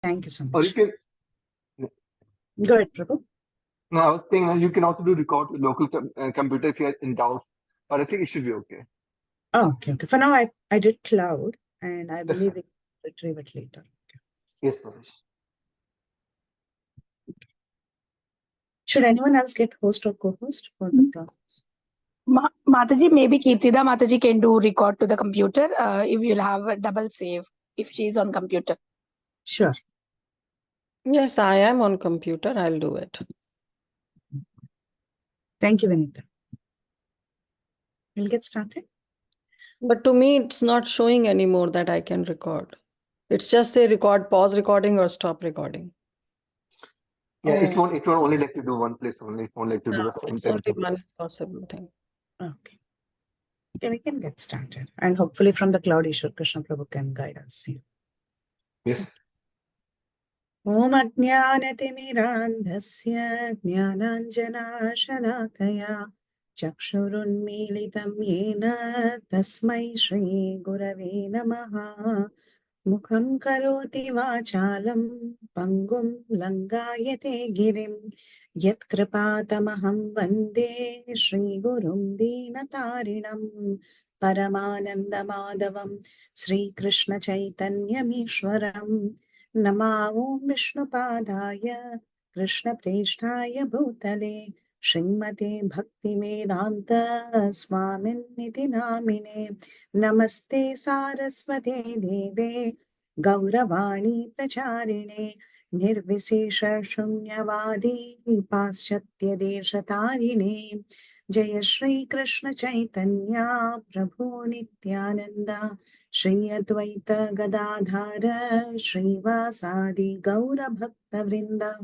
Thank you so Or you much. can, Go ahead, Prabhu. no, I was saying you can also do record with local computer if you're in doubt, but I think it should be okay. Oh, okay, okay. For now, I did cloud, and I That's believe fine. we can retrieve it later. Okay. Yes, Manish. Should anyone else get host or co-host for the process? Mataji, maybe Kirtida Mataji can do record to the computer if you'll have a double save if she's on computer. Sure. Yes, I am on computer. I'll do it. Thank you, Vinita. We'll get started. But to me, it's not showing anymore that I can record. It's just say record, pause recording or stop recording. Yeah, it won't only let you do one place only. It won't let you do the same It's time only two one places. possible thing. Okay. Okay, we can get started. And hopefully from the cloud, Ishwar Krishna Prabhu can guide us. Yes. Om Ajnanatimirandhasya Jnananjanashalakaya Chakshurunmilitam Yena Tasmai Shri Gurave Namaha Mukham Karoti Vachalam Pangum Langayate Girim Yat Kripatamaham Vande Shri Gurum Dinatarinam Paramananda Madhavam Sri Krishna Chaitanyamishwaram Namo Vishnupadaya Krishna Preshthaya Bhutale Srimate Bhaktivedanta Swamin Niti Namine Namaste Saraswate Deve Gauravani Pracharine Nirvisesha Shunyavadi Paschatya Deshatarine Jaya Shri Krishna Chaitanya Prabhu Nityananda Shri Advaita Gadadhara Srivasadi Gaura Bhakta Vrinda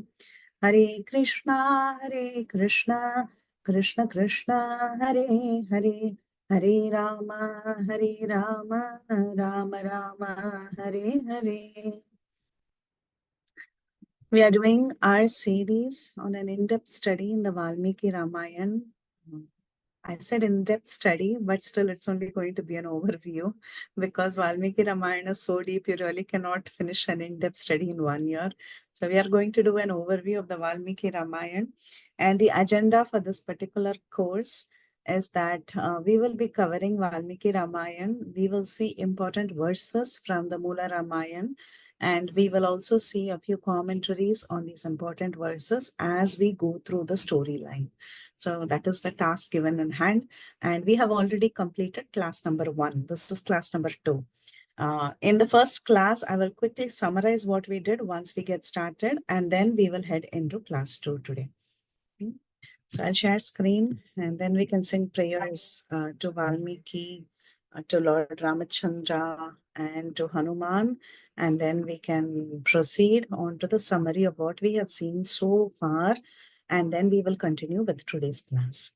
Hare Krishna Krishna Krishna Hare Hare Hare Rama Rama Rama Hare Hare. We are doing our series on an in-depth study in the Valmiki Ramayana. I said in-depth study, but still it's only going to be an overview because Valmiki Ramayana is so deep, you really cannot finish an in-depth study in 1 year. So we are going to do an overview of the Valmiki Ramayana. And the agenda for this particular course is that we will be covering Valmiki Ramayana. We will see important verses from the Mula Ramayana. And we will also see a few commentaries on these important verses as we go through the storyline. So that is the task given in hand. And we have already completed class number 1. This is class number 2. In the first class, I will quickly summarize what we did once we get started, and then we will head into class 2 today. Okay. So I'll share screen, and then we can sing prayers to Valmiki, to Lord Ramachandra, and to Hanuman. And then we can proceed on to the summary of what we have seen so far. And then we will continue with today's class.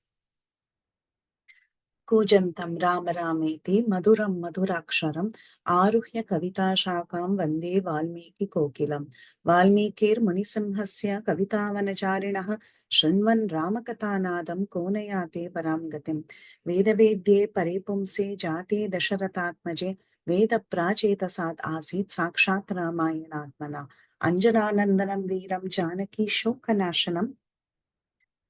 Kujantam Rama Rameti Maduram Madhuraksharam Aruhya Kavita Shakam Vande Valmiki Kokilam Valmikir Munisimhasya Kavitavanacharinaha Shrinvan Ramakatanadam Konayate Paramgatim Vedavedye Paripumse Jate Dasharatatmaje Veda Prachetasad Asit Sakshat Ramayanatmana Anjananandanam Veeram Janaki Shokanashanam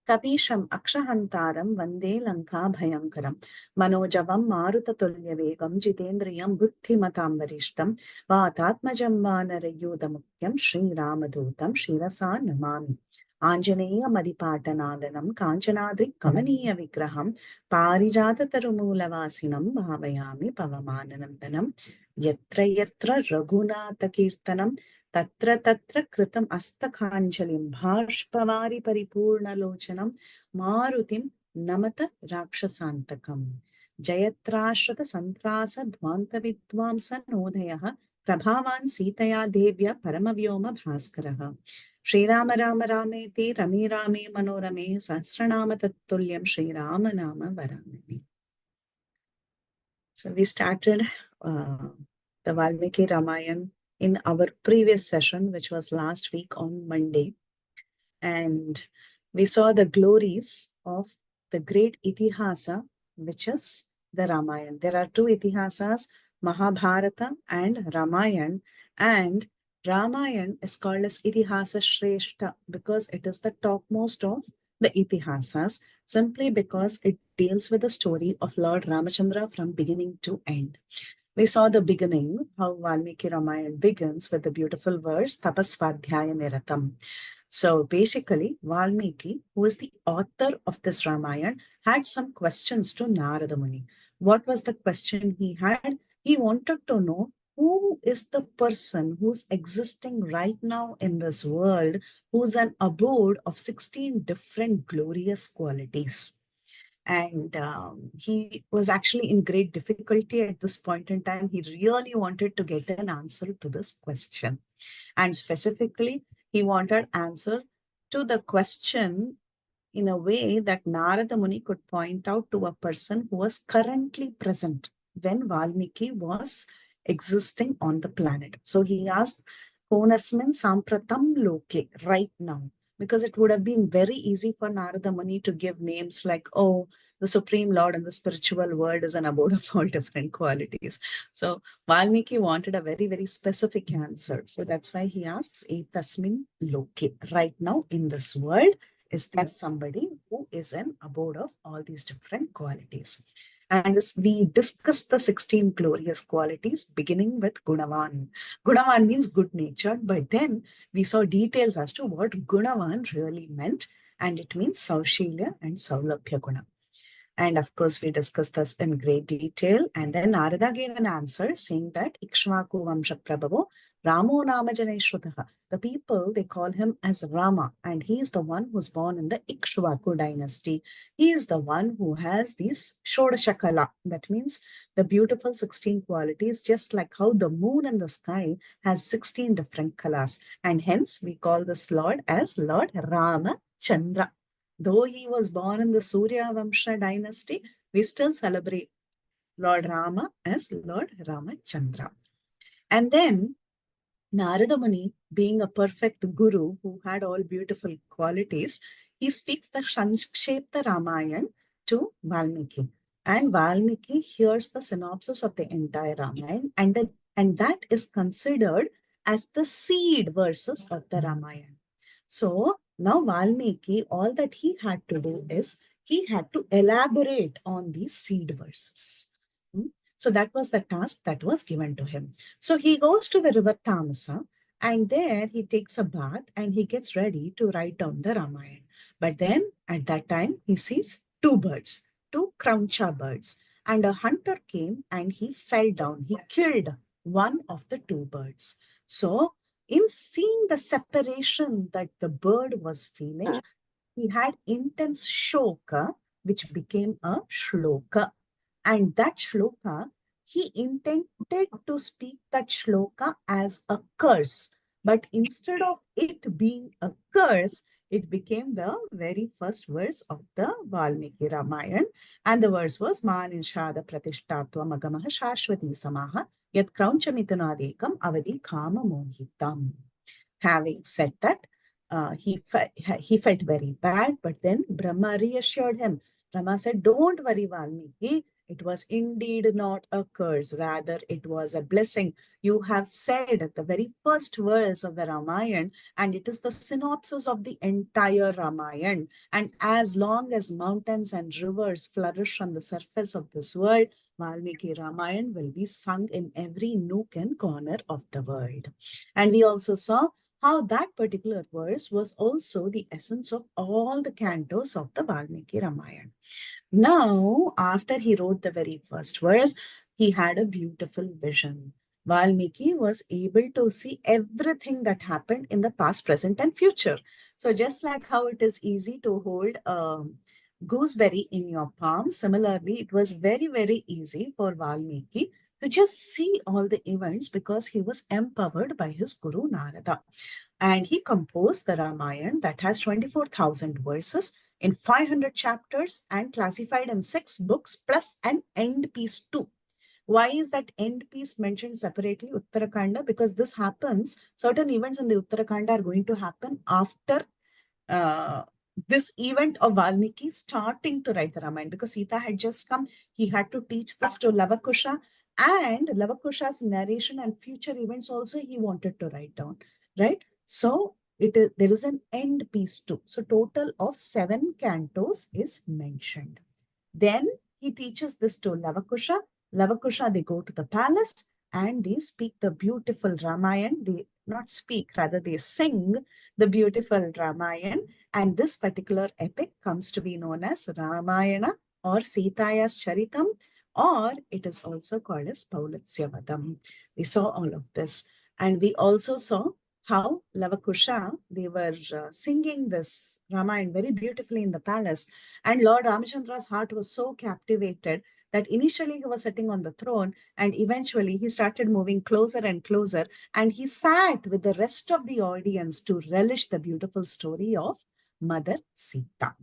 Kapisham Akshahantaram Vande Lanka Bhayankaram Manojavam Marutatulyavegam Jitendriyam Buddhimatam Varishtam Vatatmajam Vanarayudamukyam Sri Ramadutam Shirasa Namami Anjaneya Madipatanadanam Kanchanadri Kamaniya Vigraham Parijata Tarumulavasinam Bhavayami Pavamananandanam Yatra Yatra Raghunatha Kirtanam Tatra Tatra Kritam Astakhanjalim Bhashpavari Paripurnalochanam Marutim Namata Rakshasantakam Jayatrashrata Santrasa Dvanta Vidvamsa Nodhayaha Prabhavan Sitaya Devya Paramavyoma Bhaskaraha Sri Rama Rama Rameti Rame Rame Manorame Sahasranama Tattulyam Sri Rama Nama Varamani. So we started the Valmiki Ramayana in our previous session, which was last week on Monday. And we saw the glories of the great Itihasa, which is the Ramayana. There are two Itihasas, Mahabharata and Ramayana. And Ramayana is called as Itihasa Shrestha because it is the topmost of the Itihasas, simply because it deals with the story of Lord Ramachandra from beginning to end. We saw the beginning, how Valmiki Ramayana begins with the beautiful verse, Tapasvadhyaya Niratam. So basically, Valmiki, who is the author of this Ramayana, had some questions to Narada Muni. What was the question he had? He wanted to know who is the person who's existing right now in this world, who's an abode of 16 different glorious qualities. And he was actually in great difficulty at this point in time. He really wanted to get an answer to this question. And specifically, he wanted answer to the question in a way that Narada Muni could point out to a person who was currently present when Valmiki was existing on the planet. So he asked, Konasmin Sampratam Loke, right now. Because it would have been very easy for Narada Muni to give names like, oh, the Supreme Lord in the spiritual world is an abode of all different qualities. So Valmiki wanted a very, very specific answer. So that's why he asks, Etasmin Loke, right now in this world, is there somebody who is an abode of all these different qualities? And we discussed the 16 glorious qualities, beginning with Gunavan. Gunavan means good natured, but then we saw details as to what Gunavan really meant, and it means Saushalya and Saulabhya Guna. And of course, we discussed this in great detail. And then Narada gave an answer saying that Ikshvaku Vamsha Prabhavo Ramo Namajane Shrutaha. The people, they call him as Rama, and he is the one who's born in the Ikshvaku dynasty. He is the one who has these Shodashakala. That means the beautiful 16 qualities, just like how the moon in the sky has 16 different kalas. And hence, we call this Lord as Lord Rama Chandra. Though he was born in the Surya Vamsha dynasty, we still celebrate Lord Rama as Lord Ramachandra. And then Narada Muni, being a perfect guru who had all beautiful qualities, he speaks the Sanskshepta Ramayana to Valmiki. And Valmiki hears the synopsis of the entire Ramayana, and that is considered as the seed verses of the Ramayana. So now Valmiki, all that he had to do is he had to elaborate on these seed verses. So that was the task that was given to him. So he goes to the river Tamasa, and there he takes a bath and he gets ready to write down the Ramayana. But then at that time he sees two birds, two Krauncha birds, and a hunter came and he fell down. He killed one of the two birds. So in seeing the separation that the bird was feeling, he had intense shoka, which became a shloka. And that shloka, he intended to speak that shloka as a curse. But instead of it being a curse, it became the very first verse of the Valmiki Ramayana. And the verse was Maninshada Pratishtatva Magamaha Shashwati Samaha Yat Kraunchamithanadekam Avadi Kama Mohitam. Having said that, he felt very bad, but then Brahma reassured him. Brahma said, don't worry, Valmiki. It was indeed not a curse. Rather, it was a blessing. You have said the very first verse of the Ramayana, and it is the synopsis of the entire Ramayana. And as long as mountains and rivers flourish on the surface of this world, Valmiki Ramayana will be sung in every nook and corner of the world. And we also saw how that particular verse was also the essence of all the cantos of the Valmiki Ramayana. Now, after he wrote the very first verse, he had a beautiful vision. Valmiki was able to see everything that happened in the past, present, and future. So just like how it is easy to hold a gooseberry in your palm, similarly, it was very, very easy for Valmiki to just see all the events because he was empowered by his Guru Narada. And he composed the Ramayana that has 24,000 verses in 500 chapters and classified in 6 books plus an end piece too. Why is that end piece mentioned separately, Uttarakanda? Because this happens, certain events in the Uttarakanda are going to happen after this event of Valmiki starting to write the Ramayana, because Sita had just come. He had to teach this to Lavakusha. And Lavakusha's narration and future events also he wanted to write down, right? So there is an end piece too. So total of 7 cantos is mentioned. Then he teaches this to Lavakusha. Lavakusha, they go to the palace and they speak the beautiful Ramayana. They not speak, rather they sing the beautiful Ramayana. And this particular epic comes to be known as Ramayana or Sitaya's Charitam, or it is also called as Paulatsya. We saw all of this. And we also saw how Lavakusha, they were singing this Ramayana very beautifully in the palace. And Lord Ramachandra's heart was so captivated that initially he was sitting on the throne and eventually he started moving closer and closer. And he sat with the rest of the audience to relish the beautiful story of Mother Sita.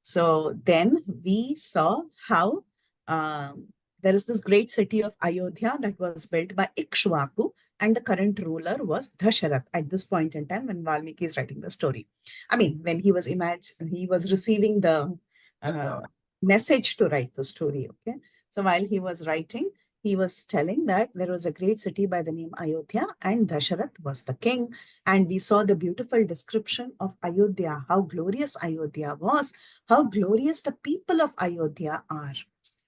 So then we saw how there is this great city of Ayodhya that was built by Ikshvaku, and the current ruler was Dasharath at this point in time when Valmiki is writing the story. I mean, when he was receiving the message to write the story. Okay, so while he was writing, he was telling that there was a great city by the name Ayodhya, and Dasharath was the king. And we saw the beautiful description of Ayodhya, how glorious Ayodhya was, how glorious the people of Ayodhya are.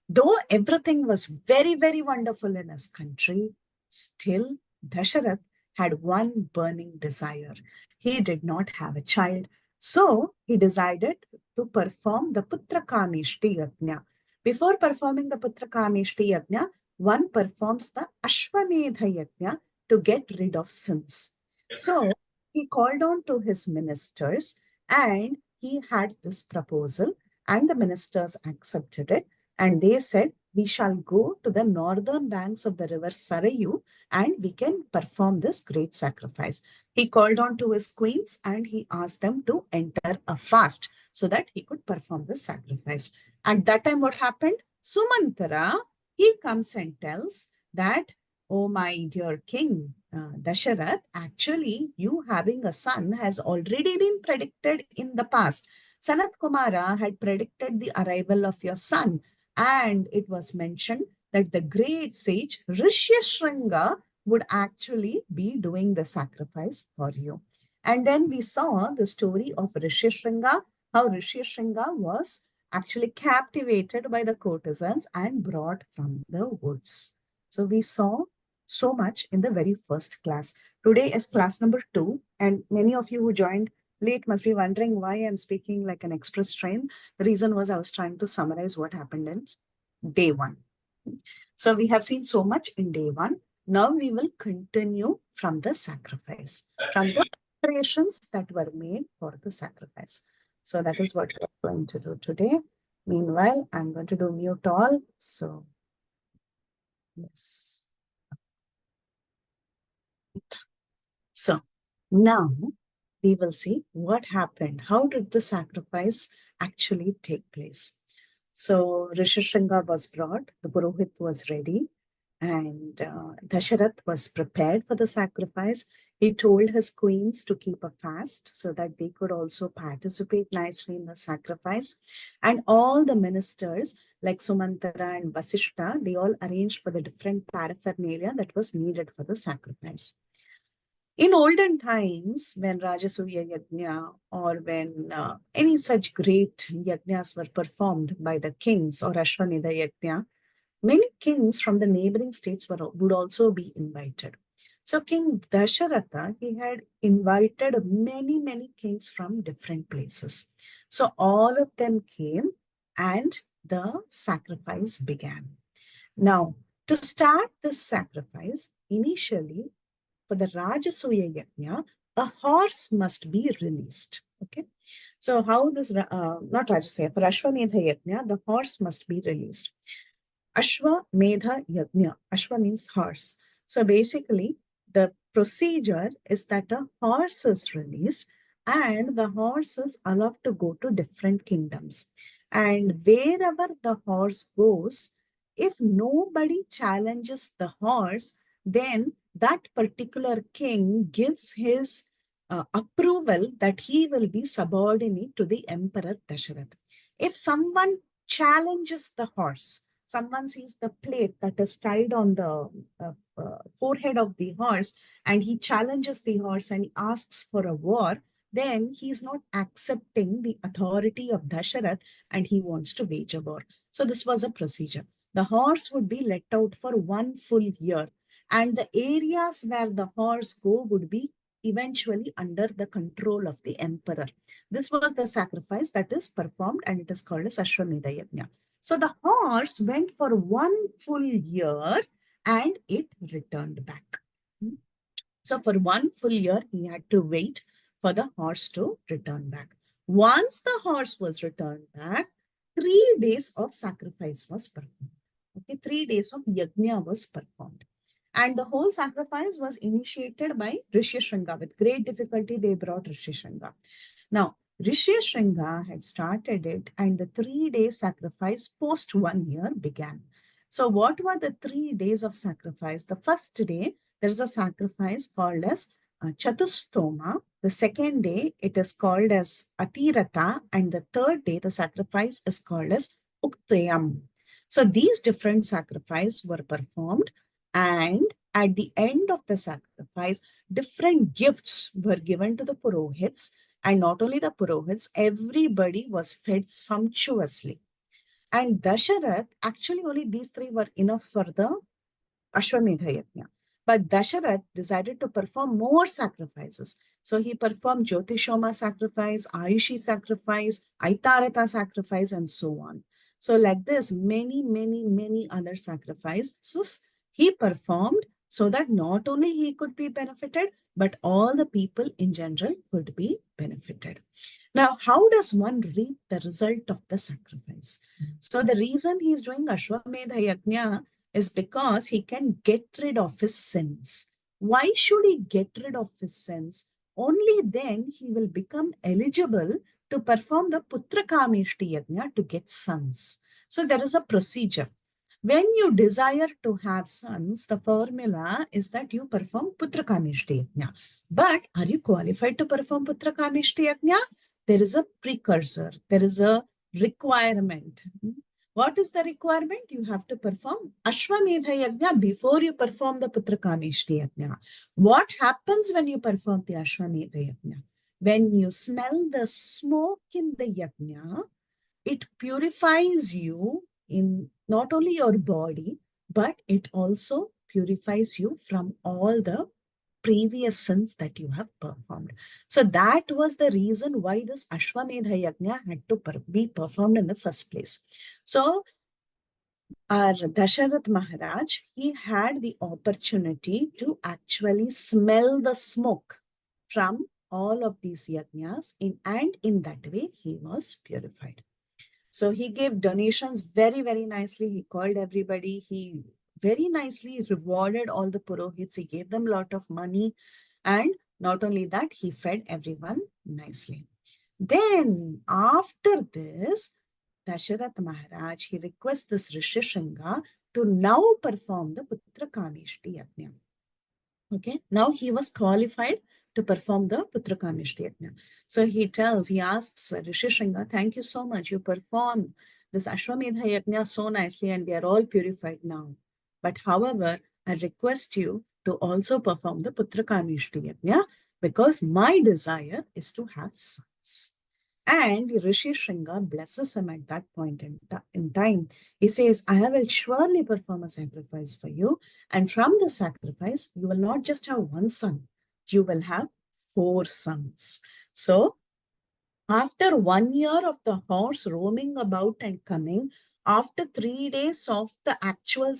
Though everything was very, very wonderful in his country, still Dasharath had one burning desire. He did not have a child. So he decided to perform the Putra Kamishti Yajna. Before performing the Putra Kamishti Yajna, one performs the Ashwamedha Yajna to get rid of sins. So he called on to his ministers and he had this proposal, and the ministers accepted it. And they said, we shall go to the northern banks of the river Sarayu and we can perform this great sacrifice. He called on to his queens and he asked them to enter a fast so that he could perform the sacrifice. At that time, what happened? Sumantara, he comes and tells that, oh my dear king, Dasharath, actually you having a son has already been predicted in the past. Sanat Kumara had predicted the arrival of your son, and it was mentioned that the great sage Rishyashringa would actually be doing the sacrifice for you. And then we saw the story of Rishyashringa, how Rishyashringa was actually captivated by the courtesans and brought from the woods. So we saw so much in the very first class. Today is class number 2, and many of you who joined late must be wondering why I'm speaking like an express train. The reason was I was trying to summarize what happened in day 1. So we have seen so much in day 1. Now we will continue from the sacrifice, from the preparations that were made for the sacrifice. So that is what we're going to do today. Meanwhile, I'm going to do mute all. So, yes. So now we will see what happened. How did the sacrifice actually take place? So Rishyashringa was brought, the Purohit was ready, and Dasharath was prepared for the sacrifice. He told his queens to keep a fast so that they could also participate nicely in the sacrifice. And all the ministers like Sumantara and Vasishta, they all arranged for the different paraphernalia that was needed for the sacrifice. In olden times, when Rajasuya Yajna or when any such great yajnas were performed by the kings or Ashwamedha Yajna, many kings from the neighboring states would also be invited. So King Dasharatha, he had invited many, many kings from different places. So all of them came and the sacrifice began. Now, to start this sacrifice, initially, for the Rajasuya Yajna, a horse must be released. Okay. So how this, not Rajasuya, for Ashwamedha Yajna, the horse must be released. Ashwamedha Yajna, Ashwa means horse. So basically, the procedure is that a horse is released and the horse is allowed to go to different kingdoms. And wherever the horse goes, if nobody challenges the horse, then that particular king gives his approval that he will be subordinate to the Emperor Dasharath. If someone challenges the horse, someone sees the plate that is tied on the forehead of the horse, and he challenges the horse and he asks for a war, then he's not accepting the authority of Dasharath and he wants to wage a war. So this was a procedure. The horse would be let out for 1 full year, and the areas where the horse go would be eventually under the control of the emperor. This was the sacrifice that is performed, and it is called as Ashwamedha Yajna. So the horse went for 1 full year and it returned back. So for 1 full year, he had to wait for the horse to return back. Once the horse was returned back, 3 days of sacrifice was performed. Okay, 3 days of yajna was performed. And the whole sacrifice was initiated by Rishi Shringa. With great difficulty, they brought Rishi Shringa. Now, Rishi Shringa had started it, and the 3-day sacrifice post 1 year began. So what were the 3 days of sacrifice? The first day, there is a sacrifice called as Chatustoma. The second day, it is called as Atirata. And the third day, the sacrifice is called as Uktayam. So these different sacrifices were performed. And at the end of the sacrifice, different gifts were given to the Purohits. And not only the Purohits, everybody was fed sumptuously. And Dasharath, actually only these 3 were enough for the Ashwamedha Yajna. But Dasharath decided to perform more sacrifices. So he performed Jyotishoma sacrifice, Ayushi sacrifice, Aitarata sacrifice, and so on. So like this, many other sacrifices he performed so that not only he could be benefited, but all the people in general could be benefited. Now, how does one reap the result of the sacrifice? So the reason he is doing Ashwamedha Yajna is because he can get rid of his sins. Why should he get rid of his sins? Only then he will become eligible to perform the Putrakamishti Yajna to get sons. So there is a procedure. When you desire to have sons, the formula is that you perform Putrakamishti Yajna. But are you qualified to perform Putrakamishti Yajna? There is a precursor. There is a requirement. What is the requirement? You have to perform Ashwamedha Yajna before you perform the Putrakamishti Yajna. What happens when you perform the Ashwamedha Yajna? When you smell the smoke in the Yajna, it purifies you in not only your body, but it also purifies you from all the previous sins that you have performed. So that was the reason why this Ashwamedha Yajna had to be performed in the first place. So our Dasharath Maharaj, he had the opportunity to actually smell the smoke from all of these yajnas, and in that way he was purified. So he gave donations very nicely. He called everybody. He very nicely rewarded all the Purohits. He gave them a lot of money. And not only that, he fed everyone nicely. Then after this, Dasharath Maharaj, he requests this Rishi Shringa to now perform the Putrakamishti Yajna. Okay, now he was qualified to perform the Putrakamishti Yajna. So he asks Rishi Shringa, thank you so much. You performed this Ashwamedha Yajna so nicely and we are all purified now. But however, I request you to also perform the Putrakamishti Yajna because my desire is to have sons. And Rishi Shringa blesses him at that point in time. He says, I will surely perform a sacrifice for you. And from the sacrifice, you will not just have 1 son, you will have 4 sons. So after 1 year of the horse roaming about and coming, after 3 days of the actual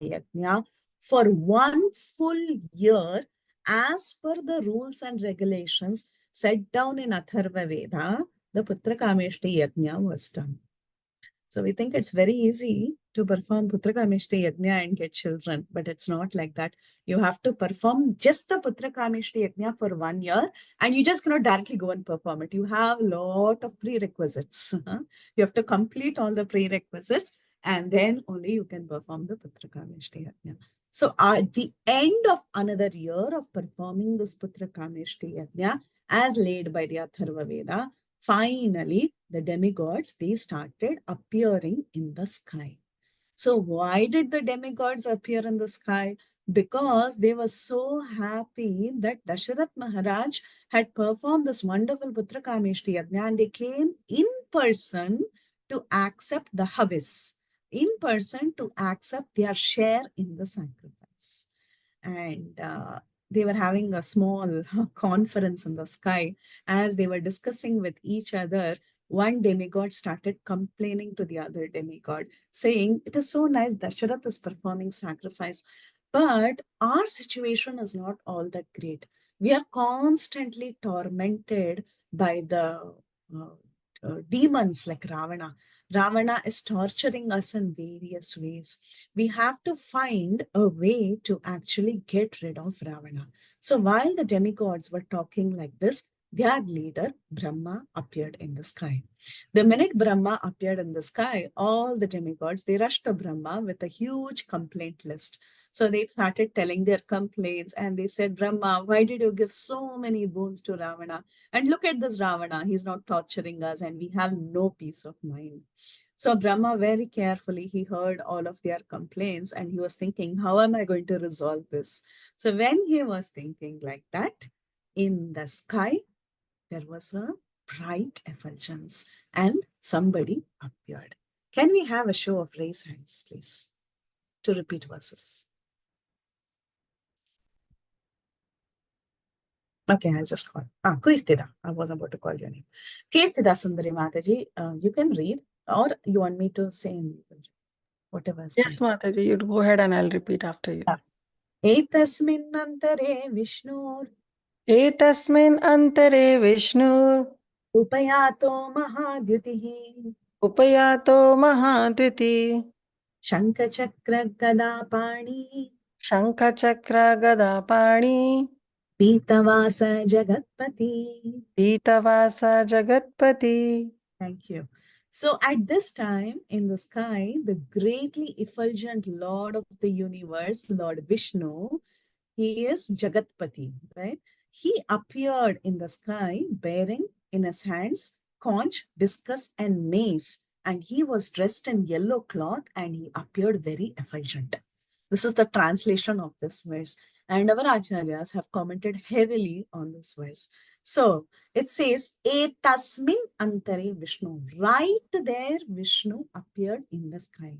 yajna, for 1 full year, as per the rules and regulations set down in Atharva Veda, the Putrakamishti Yajna was done. So we think it's very easy to perform Putrakamishti Yajna and get children, but it's not like that. You have to perform just the Putrakamishti Yajna for 1 year, and you just cannot directly go and perform it. You have a lot of prerequisites. You have to complete all the prerequisites, and then only you can perform the Putrakamishti Yajna. So at the end of another year of performing this Putrakamishti Yajna, as laid by the Atharva Veda, finally, the demigods, they started appearing in the sky. So why did the demigods appear in the sky? Because they were so happy that Dasharath Maharaj had performed this wonderful Putra Kameshti Yajna, and they came in person to accept the Havis, in person to accept their share in the sacrifice. And they were having a small conference in the sky. As they were discussing with each other, one demigod started complaining to the other demigod, saying, "It is so nice Dasharath is performing sacrifice, but our situation is not all that great. We are constantly tormented by the demons like Ravana. Ravana is torturing us in various ways. We have to find a way to actually get rid of Ravana." So while the demigods were talking like this, their leader, Brahma, appeared in the sky. The minute Brahma appeared in the sky, all the demigods, they rushed to Brahma with a huge complaint list. So they started telling their complaints and they said, "Brahma, why did you give so many boons to Ravana? And look at this Ravana, he's not torturing us and we have no peace of mind." So Brahma very carefully, he heard all of their complaints and he was thinking, how am I going to resolve this? So when he was thinking like that, in the sky, there was a bright effulgence and somebody appeared. Can we have a show of raised hands, please, to repeat verses? Okay, I'll just call. Kirtida. I was about to call your name. Kirtida Sundari Mataji, you can read, or you want me to say whatever is Yes, Mataji, you go ahead and I'll repeat after you. Etasminnantare Vishnur Etasmin antare Vishnu Upayato Mahadyutihi upayato mahadviti Shankachakra Gadapani Shankha Chakra Gadapani Pitavasa Jagatpati. Pitavasa Jagatpati. Thank you. So at this time in the sky, the greatly effulgent Lord of the universe, Lord Vishnu, he is Jagatpati, right? He appeared in the sky bearing in his hands conch, discus, and mace. And he was dressed in yellow cloth and he appeared very effulgent. This is the translation of this verse. And our acharyas have commented heavily on this verse. So it says, Etasmin antare Vishnu. Right there, Vishnu appeared in the sky.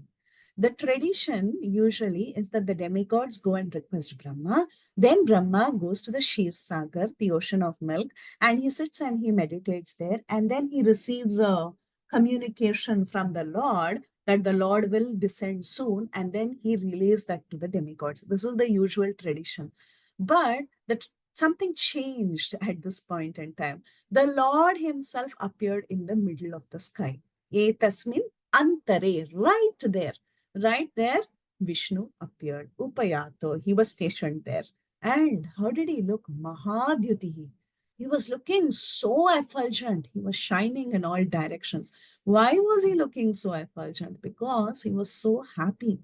The tradition usually is that the demigods go and request Brahma. Then Brahma goes to the Shir Sagar, the ocean of milk, and he sits and he meditates there. And then he receives a communication from the Lord that the Lord will descend soon. And then he relays that to the demigods. This is the usual tradition. But something changed at this point in time. The Lord himself appeared in the middle of the sky. Etasmin antare, right there, Vishnu appeared. Upayato, he was stationed there. And how did he look? Mahadyutihi. He was looking so effulgent. He was shining in all directions. Why was he looking so effulgent? Because he was so happy.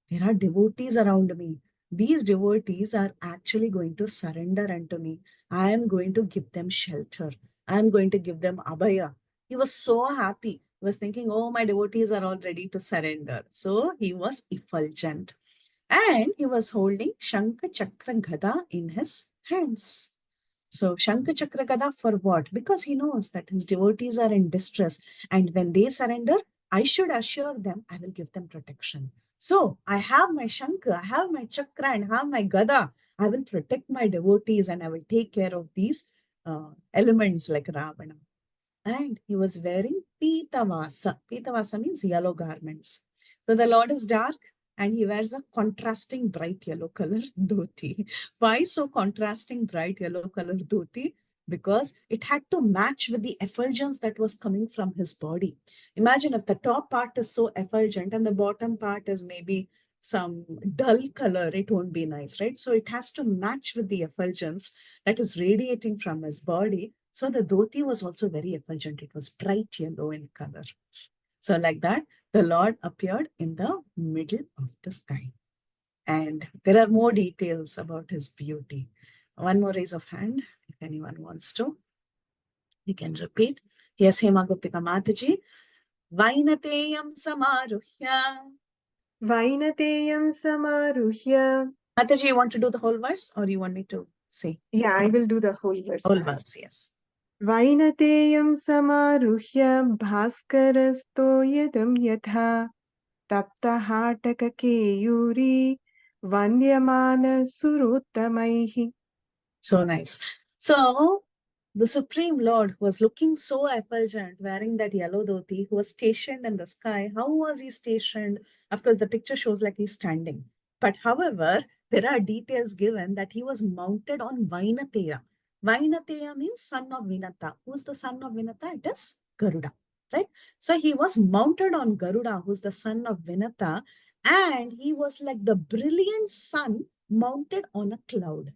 There are devotees around me. These devotees are actually going to surrender unto me. I am going to give them shelter. I am going to give them abhaya. He was so happy. He was thinking, oh, my devotees are all ready to surrender. So he was effulgent. And he was holding Shankha Chakra Gada in his hands. So Shankha Chakra Gada for what? Because he knows that his devotees are in distress. And when they surrender, I should assure them I will give them protection. So I have my Shankha, I have my Chakra, and I have my Gada. I will protect my devotees and I will take care of these elements like Ravana. And he was wearing Pitavasa. Pitavasa means yellow garments. So the Lord is dark and he wears a contrasting bright yellow color dhoti. Why so contrasting bright yellow color dhoti? Because it had to match with the effulgence that was coming from his body. Imagine if the top part is so effulgent and the bottom part is maybe some dull color, it won't be nice, right? So it has to match with the effulgence that is radiating from his body. So the dhoti was also very effulgent. It was bright yellow in color. So like that, the Lord appeared in the middle of the sky. And there are more details about his beauty. One more raise of hand, if anyone wants to. You can repeat. Yes, Hema Gopika Mataji. Vainateyam samaruhya. Vainateyam samaruhya. Mataji, you want to do the whole verse or you want me to say? Yeah, I will do the whole verse. Whole verse, yes. Vainateyam samaruhya bhaskarasto yadam yatha tapta keyuri vandyamana suruttamaihi. So nice. So the Supreme Lord who was looking so effulgent, wearing that yellow dhoti, who was stationed in the sky. How was he stationed? Of course, the picture shows like he's standing. But however, there are details given that he was mounted on Vainateya. Vainateya means son of Vinata. Who's the son of Vinata? It is Garuda, right? So he was mounted on Garuda, who's the son of Vinata, and he was like the brilliant sun mounted on a cloud.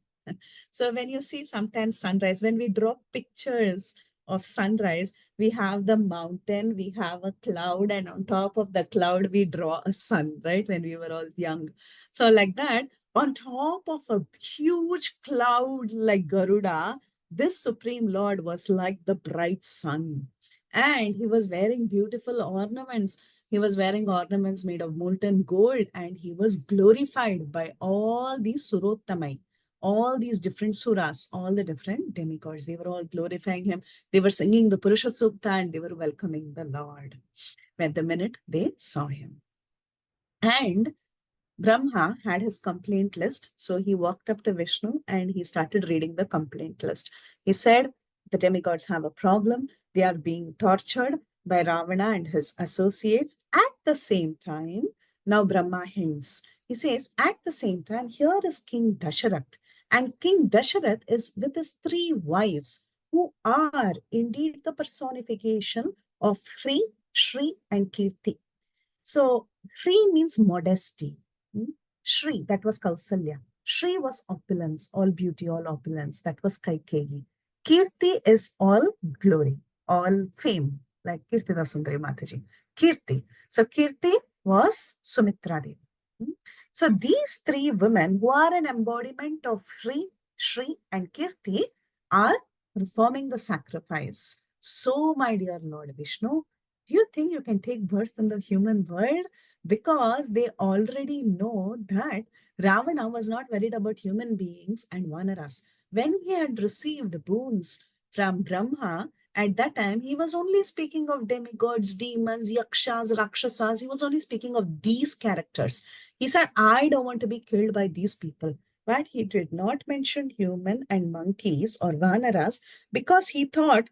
So when you see sometimes sunrise, when we draw pictures of sunrise, we have the mountain, we have a cloud, and on top of the cloud, we draw a sun, right? When we were all young. So like that, on top of a huge cloud like Garuda, this Supreme Lord was like the bright sun. And he was wearing beautiful ornaments. He was wearing ornaments made of molten gold, and he was glorified by all these Surottamai, all these different suras, all the different demigods. They were all glorifying him. They were singing the Purusha Sukta and they were welcoming the Lord when the minute they saw him. And Brahma had his complaint list. So he walked up to Vishnu and he started reading the complaint list. He said, the demigods have a problem. They are being tortured by Ravana and his associates. At the same time, now Brahma hints. He says, at the same time, here is King Dasharath. And King Dasharath is with his 3 wives, who are indeed the personification of Shri, Shri, and Kirti. So Shri means modesty. Shri, that was Kausalya. Shri was opulence, all beauty, all opulence. That was Kaikeyi. Kirti is all glory, all fame, like Kirtida Sundari Mataji. Kirti. So Kirti was Sumitra Devi. So these 3 women who are an embodiment of Shri, Shri, and Kirti are performing the sacrifice. So, my dear Lord Vishnu, do you think you can take birth in the human world? Because they already know that Ravana was not worried about human beings and Vanaras. When he had received boons from Brahma, at that time, he was only speaking of demigods, demons, yakshas, rakshasas. He was only speaking of these characters. He said, I don't want to be killed by these people. But he did not mention human and monkeys or vanaras because he thought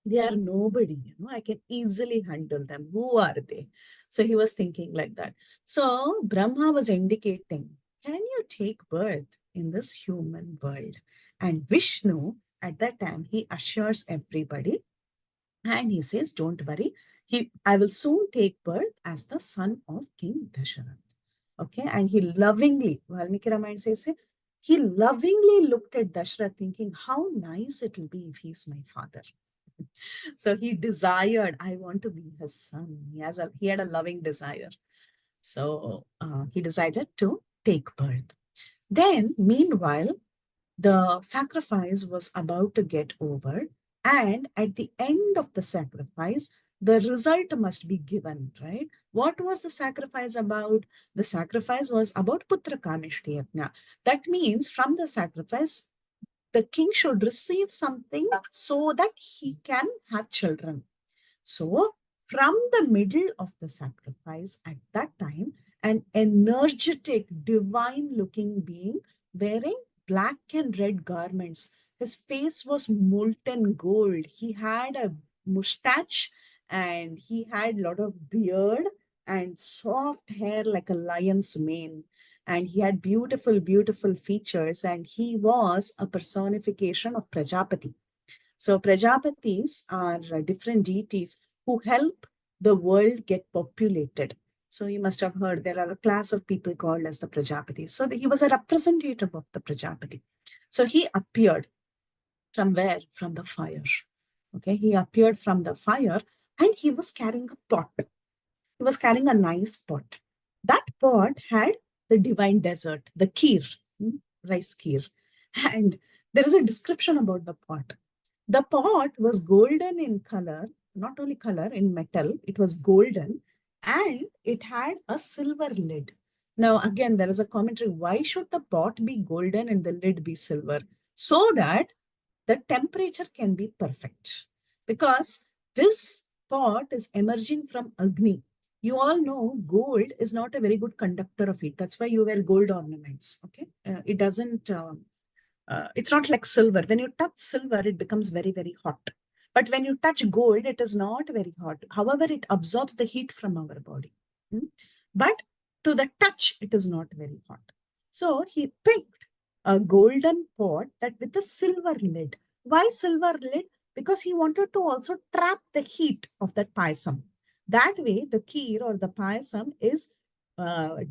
they are nobody. I can easily handle them. Who are they? So he was thinking like that. So Brahma was indicating, can you take birth in this human world? And Vishnu, at that time, he assures everybody and he says, don't worry, I will soon take birth as the son of King Dasharath. Okay, and he lovingly, Valmiki Ramayana says, he lovingly looked at Dasharath thinking, how nice it will be if he's my father. So he desired, I want to be his son. He had a loving desire. So he decided to take birth. Then, meanwhile, the sacrifice was about to get over, and at the end of the sacrifice, the result must be given, right? What was the sacrifice about? The sacrifice was about Putra Kamishti Yajna. That means from the sacrifice, the king should receive something so that he can have children. So, from the middle of the sacrifice at that time, an energetic, divine looking being wearing black and red garments. His face was molten gold. He had a mustache and he had a lot of beard and soft hair like a lion's mane. And he had beautiful, beautiful features. And he was a personification of Prajapati. So Prajapatis are different deities who help the world get populated. So you must have heard there are a class of people called as the Prajapatis. So he was a representative of the Prajapati. So he appeared from where? From the fire. Okay, he appeared from the fire and he was carrying a pot. He was carrying a nice pot. That pot had the divine dessert, the kheer, rice kheer. And there is a description about the pot. The pot was golden in color, not only color, in metal, it was golden, and it had a silver lid. Now, again, there is a commentary. Why should the pot be golden and the lid be silver? So that the temperature can be perfect. Because this pot is emerging from Agni. You all know gold is not a very good conductor of heat. That's why you wear gold ornaments. Okay, it doesn't. It's not like silver. When you touch silver, it becomes very, very hot. But when you touch gold, it is not very hot. However, it absorbs the heat from our body. But to the touch, it is not very hot. So he picked a golden pot that with a silver lid. Why silver lid? Because he wanted to also trap the heat of that payasam. That way, the kheer or the payasam is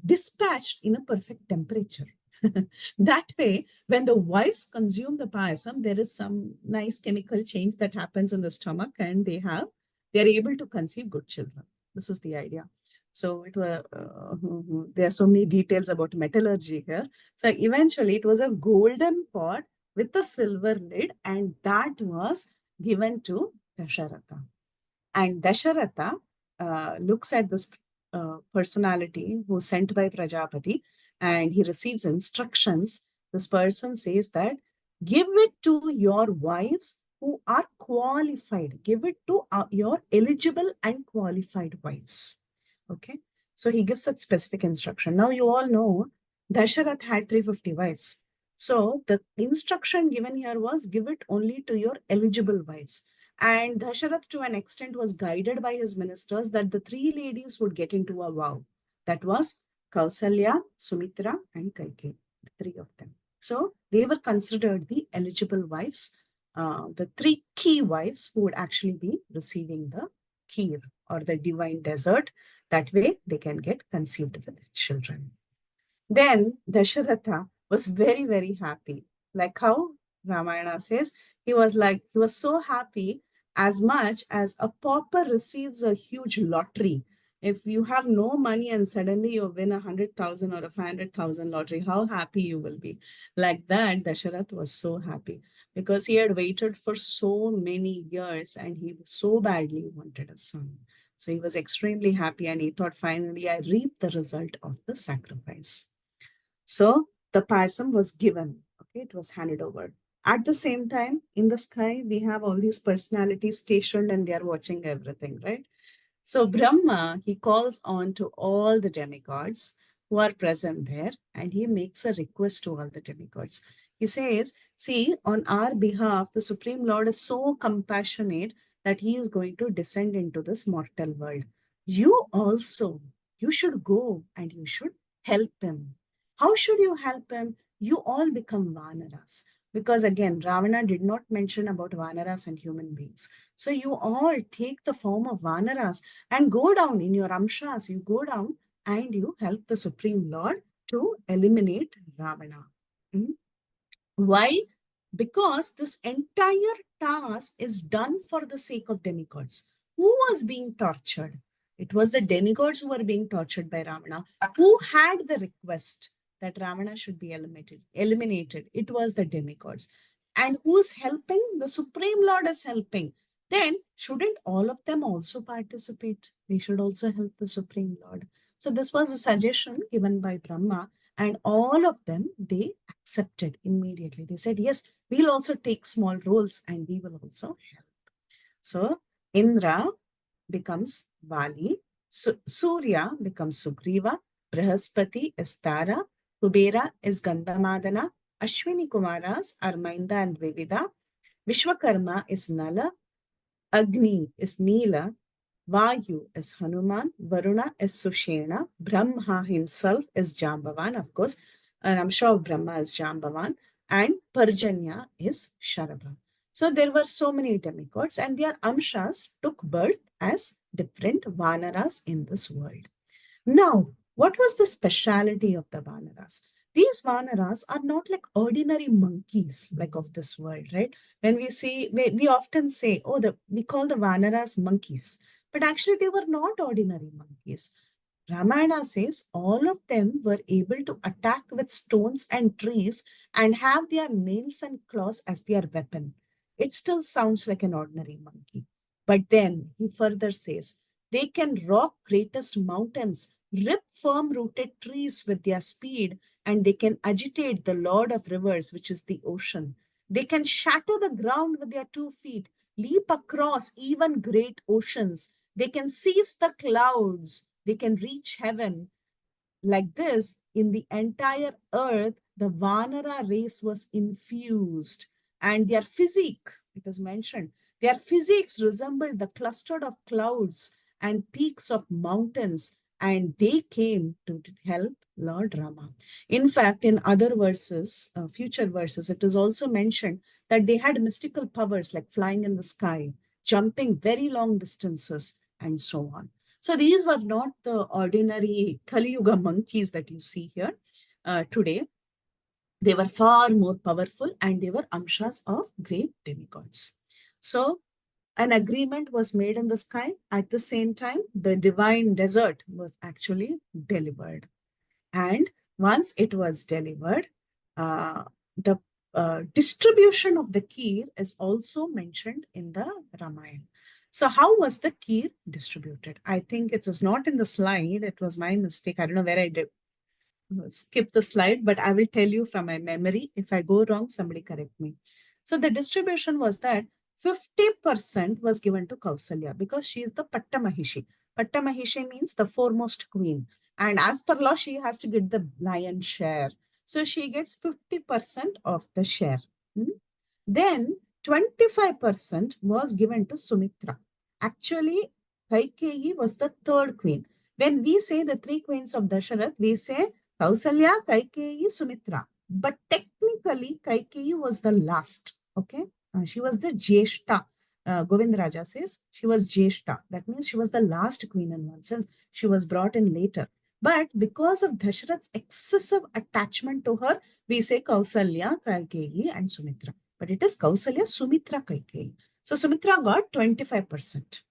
dispatched in a perfect temperature. That way, when the wives consume the payasam, there is some nice chemical change that happens in the stomach, and they are able to conceive good children. This is the idea. So it was there are so many details about metallurgy here. So eventually, it was a golden pot with a silver lid, and that was given to Dasharatha. And Dasharatha looks at this personality who was sent by Prajapati, and he receives instructions. This person says that give it to your wives who are qualified. Give it to your eligible and qualified wives. Okay. So he gives that specific instruction. Now you all know Dasharath had 350 wives. So the instruction given here was give it only to your eligible wives. And Dasharath, to an extent, was guided by his ministers that the three ladies would get into a vow. That was Kausalya, Sumitra, and Kaikeyi, the three of them. So they were considered the eligible wives, the three key wives who would actually be receiving the kheer or the divine dessert. That way they can get conceived with children. Then Dasharatha was very, very happy. Like how Ramayana says, he was so happy as much as a pauper receives a huge lottery. If you have no money and suddenly you win 100,000 or a 500,000 lottery, how happy you will be. Like that, Dasharath was so happy because he had waited for so many years and he so badly wanted a son. So he was extremely happy and he thought, finally, I reaped the result of the sacrifice. So the payasam was given, okay, it was handed over. At the same time, in the sky, we have all these personalities stationed and they are watching everything, right? So Brahma, he calls on to all the demigods who are present there and he makes a request to all the demigods. He says, see, on our behalf, the Supreme Lord is so compassionate that he is going to descend into this mortal world. You also, you should go and you should help him. How should you help him? You all become Vanaras. Because again, Ravana did not mention about Vanaras and human beings. So you all take the form of Vanaras and go down in your Amshas. You go down and you help the Supreme Lord to eliminate Ravana. Why? Because this entire task is done for the sake of demigods. Who was being tortured? It was the demigods who were being tortured by Ravana. Who had the request that Ravana should be eliminated? It was the demigods. And who's helping? The Supreme Lord is helping. Then shouldn't all of them also participate? They should also help the Supreme Lord. So this was a suggestion given by Brahma, and all of them, they accepted immediately. They said, yes, we'll also take small roles and we will also help. So Indra becomes Vali, Surya becomes Sugriva, Brahaspati is Tara, Kubera is Gandhamadana, Ashwini Kumaras are Mainda and Vivida, Vishwakarma is Nala, Agni is Neela, Vayu is Hanuman, Varuna is Sushena, Brahma himself is Jambavan, of course, and I'm sure Brahma is Jambavan, and Parjanya is Sharabha. So there were so many demigods, and their Amshas took birth as different Vanaras in this world. Now, what was the speciality of the Vanaras? These Vanaras are not like ordinary monkeys like of this world, right? When we say, we often say, oh, we call the Vanaras monkeys. But actually, they were not ordinary monkeys. Ramayana says all of them were able to attack with stones and trees and have their nails and claws as their weapon. it still sounds like an ordinary monkey. But then he further says, they can rock greatest mountains, rip firm-rooted trees with their speed, and they can agitate the lord of rivers, which is the ocean. They can shatter the ground with their 2 feet, leap across even great oceans. They can seize the clouds. They can reach heaven. Like this, in the entire earth, the Vanara race was infused, and their physique, it is mentioned, their physiques resembled the clustered of clouds and peaks of mountains, and they came to help Lord Rama. In fact, in other verses, future verses, it is also mentioned that they had mystical powers like flying in the sky, jumping very long distances, and so on. So these were not the ordinary Kali Yuga monkeys that you see here today. They were far more powerful, and they were amshas of great demigods. So an agreement was made in the sky. At the same time, the divine desert was actually delivered. And once it was delivered, the distribution of the kheer is also mentioned in the Ramayana. So how was the kheer distributed? I think it was not in the slide. It was my mistake. I don't know where I did skip the slide, but I will tell you from my memory. If I go wrong, somebody correct me. So the distribution was that 50% was given to Kausalya because she is the Pattamahishi. Pattamahishi means the foremost queen. And as per law, she has to get the lion's share. So she gets 50% of the share. Then 25% was given to Sumitra. Actually, Kaikeyi was the third queen. When we say the 3 queens of Dasharath, we say Kausalya, Kaikeyi, Sumitra. But technically, Kaikeyi was the last. Okay, she was the Jeshta. Govind Raja says she was Jeshta. That means she was the last queen in one sense. She was brought in later. But because of Dasharath's excessive attachment to her, we say Kausalya, Kaikeyi, and Sumitra. But it is Kausalya, Sumitra, Kaikeyi. So Sumitra got 25%.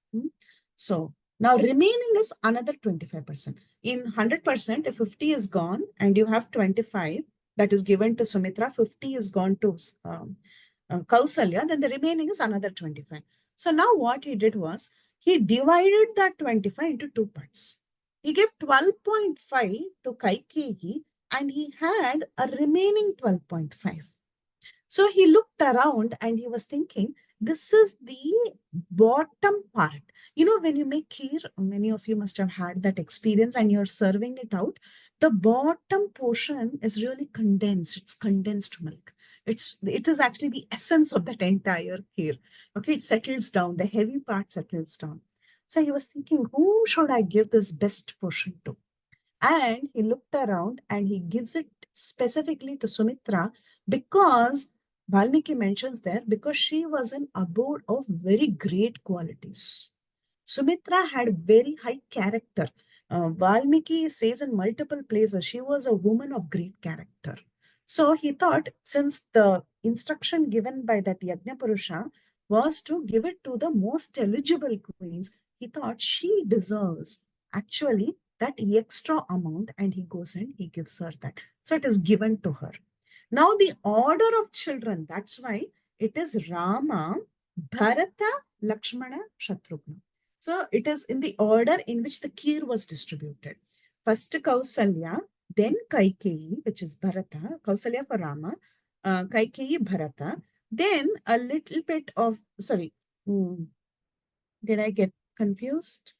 So now remaining is another 25%. In 100%, if 50 is gone and you have 25 that is given to Sumitra, 50 is gone to Kausalya, then the remaining is another 25. So now what he did was, he divided that 25 into 2 parts. He gave 12.5 to Kaikeyi and he had a remaining 12.5. So he looked around and he was thinking, this is the bottom part. You know, when you make kheer, many of you must have had that experience and you're serving it out. The bottom portion is really condensed. It's condensed milk. It is actually the essence of that entire kheer. Okay, it settles down. The heavy part settles down. So he was thinking, whom should I give this best portion to? And he looked around and he gives it specifically to Sumitra because Valmiki mentions there, because she was an abode of very great qualities. Sumitra had very high character. Valmiki says in multiple places, she was a woman of great character. So he thought, since the instruction given by that Yajna Purusha was to give it to the most eligible queens, he thought she deserves actually that extra amount, and he goes and he gives her that. So it is given to her. Now the order of children, that's why it is Rama, Bharata, Lakshmana, Shatrughna. So it is in the order in which the kheer was distributed. First Kausalya, then Kaikeyi, which is Bharata, Kausalya for Rama, Kaikeyi, Bharata, then a little bit of, sorry, did I get confused?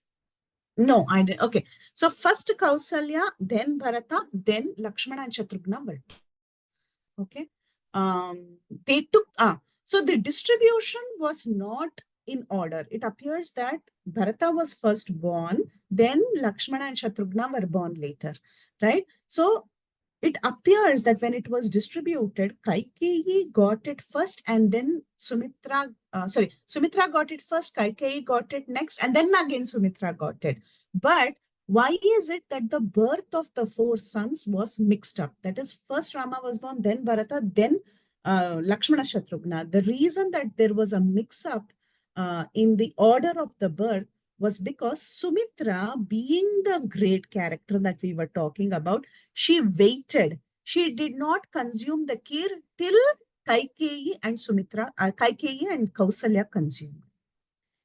No, I didn't. Okay. So first Kausalya, then Bharata, then Lakshmana and Shatrughna were. Okay. They took, so the distribution was not in order. It appears that Bharata was first born, then Lakshmana and Shatrughna were born later, right? So it appears that when it was distributed, Kaikeyi got it first and then Sumitra got it first, Kaikeyi got it next, and then again Sumitra got it. But why is it that the birth of the 4 sons was mixed up? That is, first Rama was born, then Bharata, then Lakshmana Shatrughna. The reason that there was a mix-up in the order of the birth was because Sumitra, being the great character that we were talking about, she waited. She did not consume the kheer till Kaikeyi and Kaikeyi and Kausalya consumed.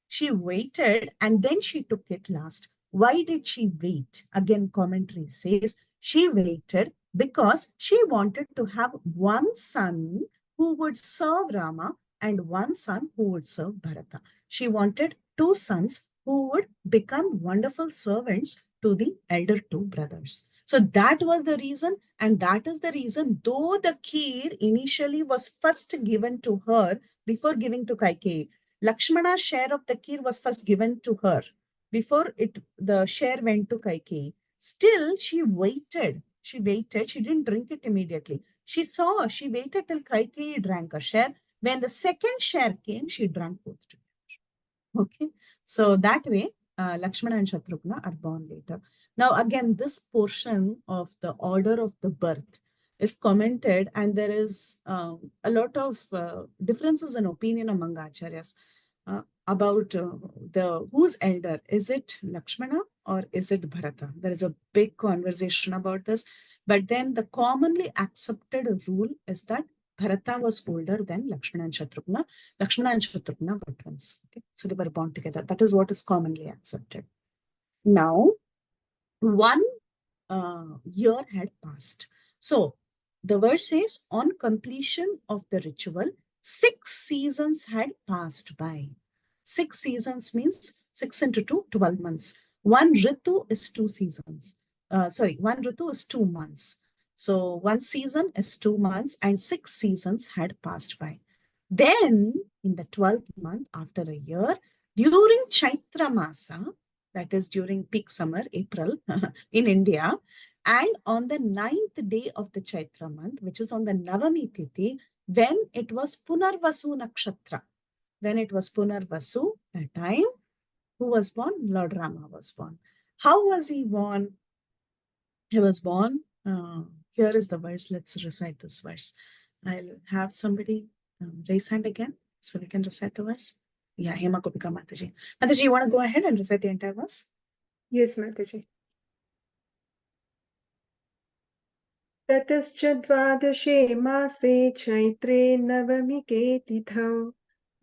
She waited and then she took it last. Why did she wait? Again, commentary says she waited because she wanted to have one son who would serve Rama and one son who would serve Bharata. She wanted two sons who would become wonderful servants to the elder two brothers. So that was the reason, and that is the reason, though the kheer initially was first given to her before giving to Kaikeyi, Lakshmana's share of the kheer was first given to her before the share went to Kaikeyi. Still, she waited. She waited. She didn't drink it immediately. She waited till Kaikeyi drank a share. When the second share came, she drank both together. Okay, so that way, Lakshmana and Shatrughna are born later. Now, again, this portion of the order of the birth is commented, and there is a lot of differences in opinion among acharyas about who's elder. Is it Lakshmana or is it Bharata? There is a big conversation about this, but then the commonly accepted rule is that Bharata was older than Lakshmana and Shatrughna. Lakshmana and Shatrughna were twins. Okay? So they were born together. That is what is commonly accepted. Now, one year had passed. So the verse says, on completion of the ritual, 6 seasons had passed by. 6 seasons means 6 into 2, 12 months. One ritu is 2 seasons. One ritu is 2 months. So one season is 2 months and 6 seasons had passed by. Then in the 12th month, after a year, during Chaitra Masa, that is during peak summer, April, in India, and on the 9th day of the Chaitra month, which is on the Navami Tithi, when it was Punarvasu Nakshatra. When it was Punarvasu, that time, who was born? Lord Rama was born. How was he born? He was born, here is the verse, let's recite this verse. I'll have somebody raise hand again, so we can recite the verse. Yeah, Hema Kopika Mataji. Mataji, you want to go ahead and recite the entire verse? Yes, Mataji. ततश्च द्वादशे मासे चैत्रे नवमिके तिथौ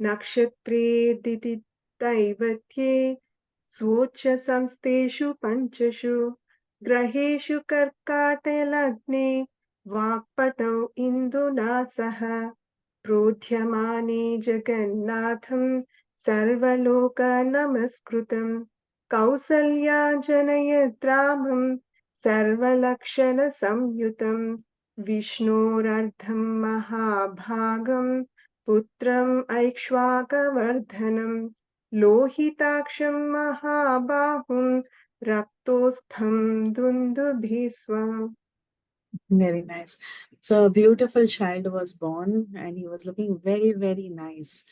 नक्षत्रे दिदिदैवत्ये स्वोच्च संस्थेषु पञ्चषु ग्रहेषु कर्काटलग्ने वाक्पटौ इन्दुना सह प्रोध्यमाने जगन्नाथं सर्वलोकनमस्कृतं Kausalya जनयद्रामं सर्वलक्षणसंयुतं विष्णोरर्धं महाभागं पुत्रम् ऐक्ष्वाकवर्धनं लोहिताक्षं महाबाहुं रक्तोस्थं दुन्दुभिस्वम्. Very nice. So a beautiful child was born and he was looking very, very nice.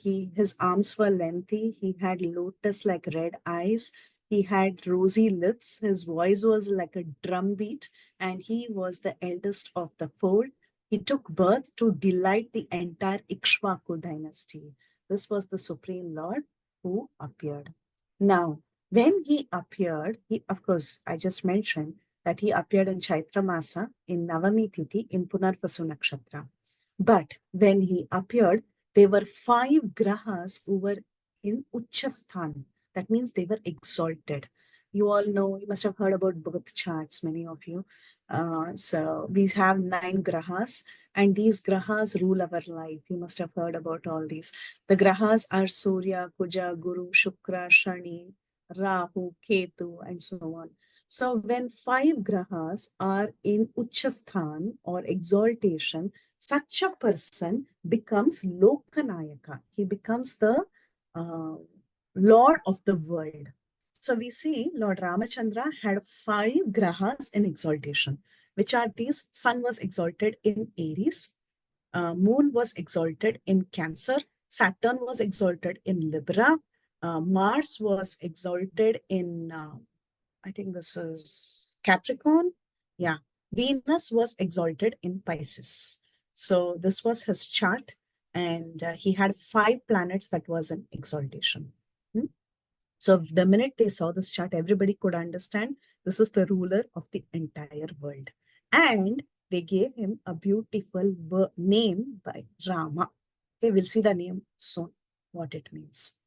His arms were lengthy. He had lotus-like red eyes. He had rosy lips. His voice was like a drum beat, and he was the eldest of the fold. He took birth to delight the entire Ikshvaku dynasty. This was the Supreme Lord who appeared. Now, when he appeared, of course, I just mentioned that he appeared in Chaitra Masa in Navami Tithi in Punarvasu Nakshatra. But when he appeared, there were 5 grahas who were in Uchasthan. That means they were exalted. You all know, you must have heard about birth charts, many of you. So we have 9 grahas, and these grahas rule our life. You must have heard about all these. The grahas are Surya, Kuja, Guru, Shukra, Shani, Rahu, Ketu, and so on. So when 5 grahas are in Uchasthan or exaltation, such a person becomes Lokanayaka. He becomes the Lord of the world. So we see Lord Ramachandra had 5 grahas in exaltation, which are these. Sun was exalted in Aries, Moon was exalted in Cancer, Saturn was exalted in Libra, Mars was exalted in I think this is Capricorn. Yeah. Venus was exalted in Pisces. So this was his chart. And he had 5 planets that was in exaltation. So the minute they saw this chart, everybody could understand this is the ruler of the entire world. And they gave him a beautiful name by Rama. Okay, we'll see the name soon, what it means.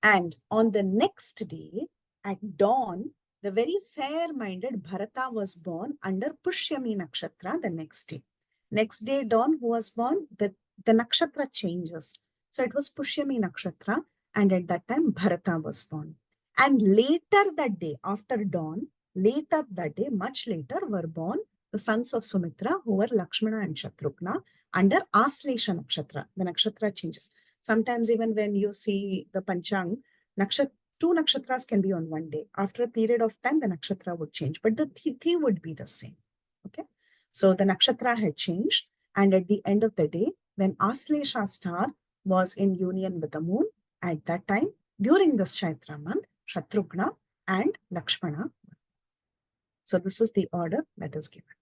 And on the next day, at dawn, the very fair-minded Bharata was born under Pushyami Nakshatra the next day. Next day, dawn, who was born? The nakshatra changes. So it was Pushyami Nakshatra, and at that time, Bharata was born. And later that day, after dawn, later that day, much later, were born the sons of Sumitra, who were Lakshmana and Shatrughna, under Aslesha Nakshatra. The nakshatra changes. Sometimes even when you see the Panchang, two nakshatras can be on one day. After a period of time, the nakshatra would change, but the tithi would be the same. Okay. So the nakshatra had changed. And at the end of the day, when Aslesha star was in union with the moon, at that time, during this Chaitra month, Shatrughna and Lakshmana. So this is the order that is given.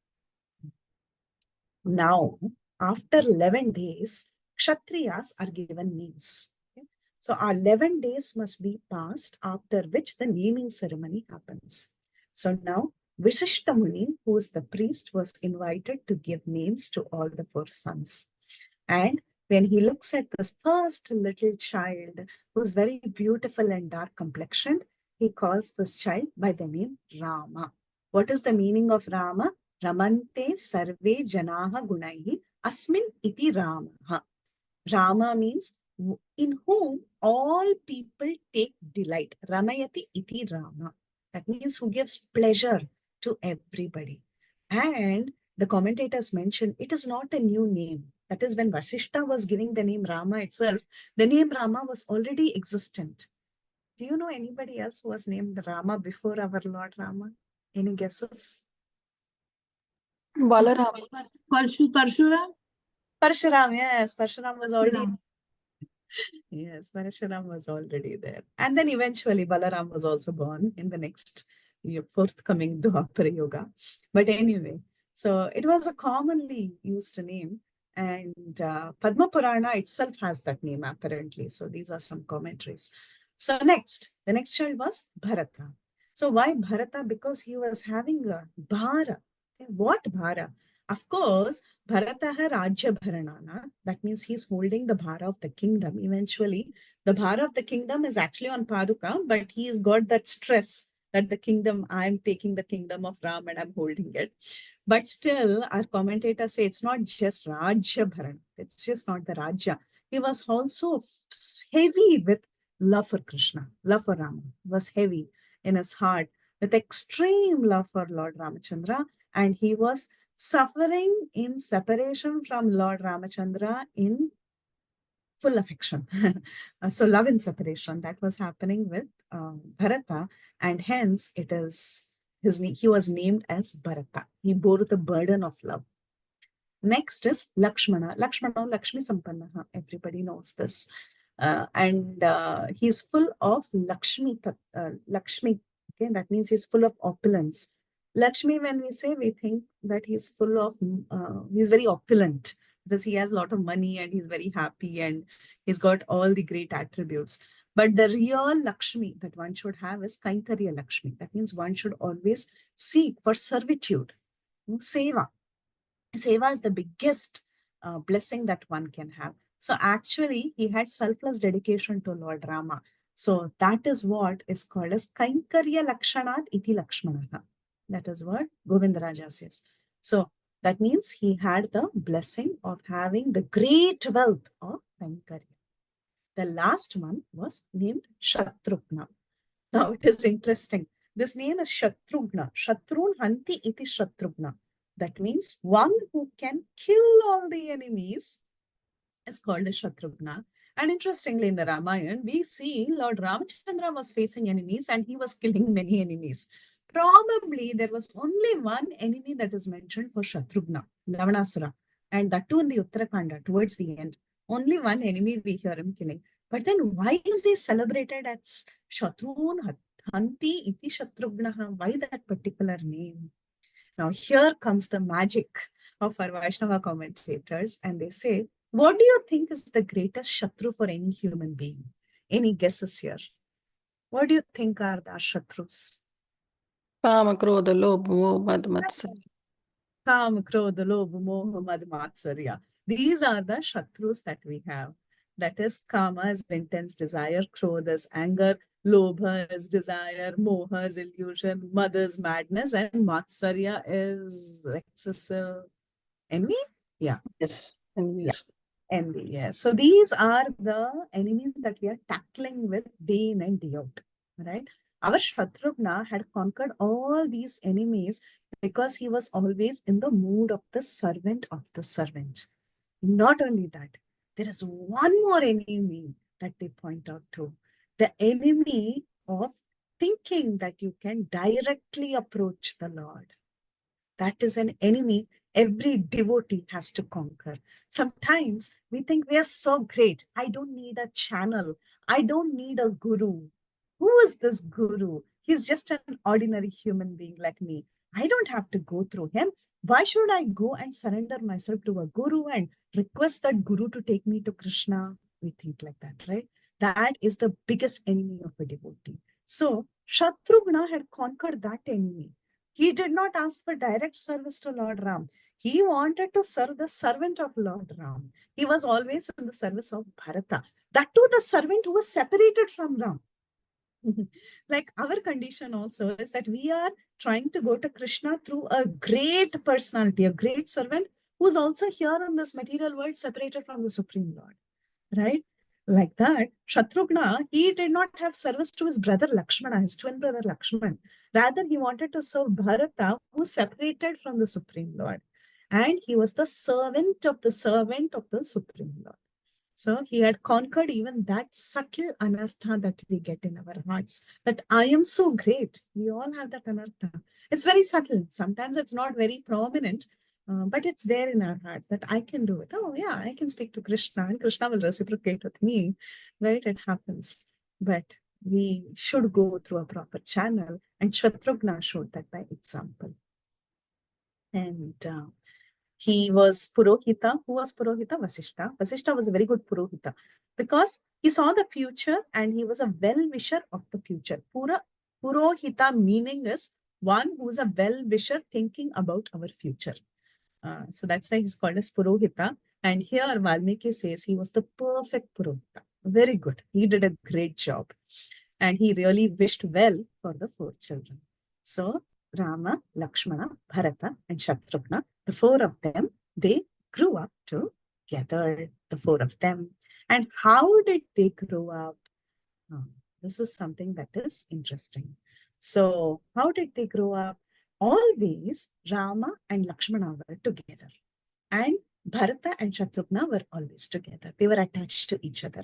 Now, after 11 days, Kshatriyas are given names. Okay? So our 11 days must be passed, after which the naming ceremony happens. So now, Vishishta Muni, who is the priest, was invited to give names to all the 4 sons. And when he looks at this first little child, who's very beautiful and dark complexioned, he calls this child by the name Rama. What is the meaning of Rama? Ramante sarve janaha gunaihi asmin iti Ramaha. Rama means in whom all people take delight. Ramayati iti Rama. That means who gives pleasure to everybody. And the commentators mention it is not a new name. That is, when Vasishta was giving the name Rama itself, the name Rama was already existent. Do you know anybody else who was named Rama before our Lord Rama? Any guesses? Balaram. Parshuram? Parshuram, yes. Parshuram was already Yes, Parshuram was already there. And then eventually Balaram was also born in the next forthcoming Dwapara Yuga. But anyway, so it was a commonly used name. And Padma Purana itself has that name apparently. So these are some commentaries. So next, the next child was Bharata. So why Bharata? Because he was having a Bhara. Okay, what Bhara? Of course, Bharataha Rajya Bharanana, that means he's holding the Bhara of the kingdom. Eventually, the Bhara of the kingdom is actually on Paduka, but he's got that stress that the kingdom, I'm taking the kingdom of Ram and I'm holding it. But still, our commentators say it's not just Rajya Bharana. It's just not the Rajya. He was also heavy with love for Krishna, love for Rama. He was heavy in his heart with extreme love for Lord Ramachandra, and he was suffering in separation from Lord Ramachandra in full affection. So love in separation, that was happening with Bharata, and hence it is he was named as Bharata. He bore the burden of love. Next is Lakshmana. Lakshmana, Lakshmi Sampannaha. Everybody knows this. And he's full of Lakshmi. Lakshmi, okay, that means he's full of opulence. Lakshmi, when we say, we think that he's full of, he's very opulent because he has a lot of money and he's very happy and he's got all the great attributes. But the real Lakshmi that one should have is Kaikarya Lakshmi. That means one should always seek for servitude, seva. Seva is the biggest blessing that one can have. So actually, he had selfless dedication to Lord Rama. So that is what is called as Kaikarya Lakshanat iti Lakshmanaha. That is what Govindaraja says. So that means he had the blessing of having the great wealth of Kaikarya. The last one was named Shatrughna. Now it is interesting. This name is Shatrughna. Shatrun Hanti iti Shatrughna. That means one who can kill all the enemies is called a Shatrughna. And interestingly, in the Ramayana, we see Lord Ramachandra was facing enemies and he was killing many enemies. Probably there was only one enemy that is mentioned for Shatrughna, Lavanasura, and that too in the Uttarakanda towards the end. Only one enemy we hear him killing. But then why is he celebrated as Shatrun Hanti iti Shatrughna? Why that particular name? Now here comes the magic of our Vaishnava commentators, and they say, what do you think is the greatest Shatru for any human being? Any guesses here? What do you think are the Shatrus? Kama, Krodha, Lobha, Moha, Mad, Matsarya. Kam, Krodha, Lobha, Moha, Mad, Matsarya. These are the Shatrus that we have. That is, Kama is intense desire, Krodha is anger, Lobha is desire, Moha is illusion, Mad is madness, and Matsarya is excessive envy. Yeah. Yes. And Yeah. yes. Envy, yes. So these are the enemies that we are tackling with day in and day out, right? Our Shatrugna had conquered all these enemies because he was always in the mood of the servant of the servant. Not only that, there is one more enemy that they point out to. The enemy of thinking that you can directly approach the Lord. That is an enemy every devotee has to conquer. Sometimes we think we are so great. I don't need a channel. I don't need a guru. Who is this guru? He's just an ordinary human being like me. I don't have to go through him. Why should I go and surrender myself to a guru and request that guru to take me to Krishna? We think like that, right? That is the biggest enemy of a devotee. So Shatrugna had conquered that enemy. He did not ask for direct service to Lord Ram. He wanted to serve the servant of Lord Ram. He was always in the service of Bharata. That too, the servant who was separated from Ram. Like our condition also is that we are trying to go to Krishna through a great personality, a great servant who is also here in this material world separated from the Supreme Lord, right? Like that, Shatrugna, he did not have service to his brother Lakshmana, his twin brother Lakshman. Rather, he wanted to serve Bharata, who separated from the Supreme Lord. And he was the servant of the Supreme Lord. So he had conquered even that subtle anartha that we get in our hearts, that I am so great. We all have that anartha. It's very subtle. Sometimes it's not very prominent, but it's there in our hearts that I can do it. Oh, yeah, I can speak to Krishna and Krishna will reciprocate with me, right? It happens. But we should go through a proper channel, and Shatrugna showed that by example. And he was Purohita. Who was Purohita? Vasishta. Vasishta was a very good Purohita because he saw the future and he was a well-wisher of the future. Purohita meaning is one who is a well-wisher thinking about our future. So that's why he's called as Purohita. And here Valmiki says he was the perfect Purohita. Very good. He did a great job. And he really wished well for the 4 children. So Rama, Lakshmana, Bharata, and Shatrugna, the 4 of them, they grew up together, the 4 of them. And how did they grow up? This is something that is interesting. So how did they grow up? Always Rama and Lakshmana were together. And Bharata and Shatrugna were always together. They were attached to each other.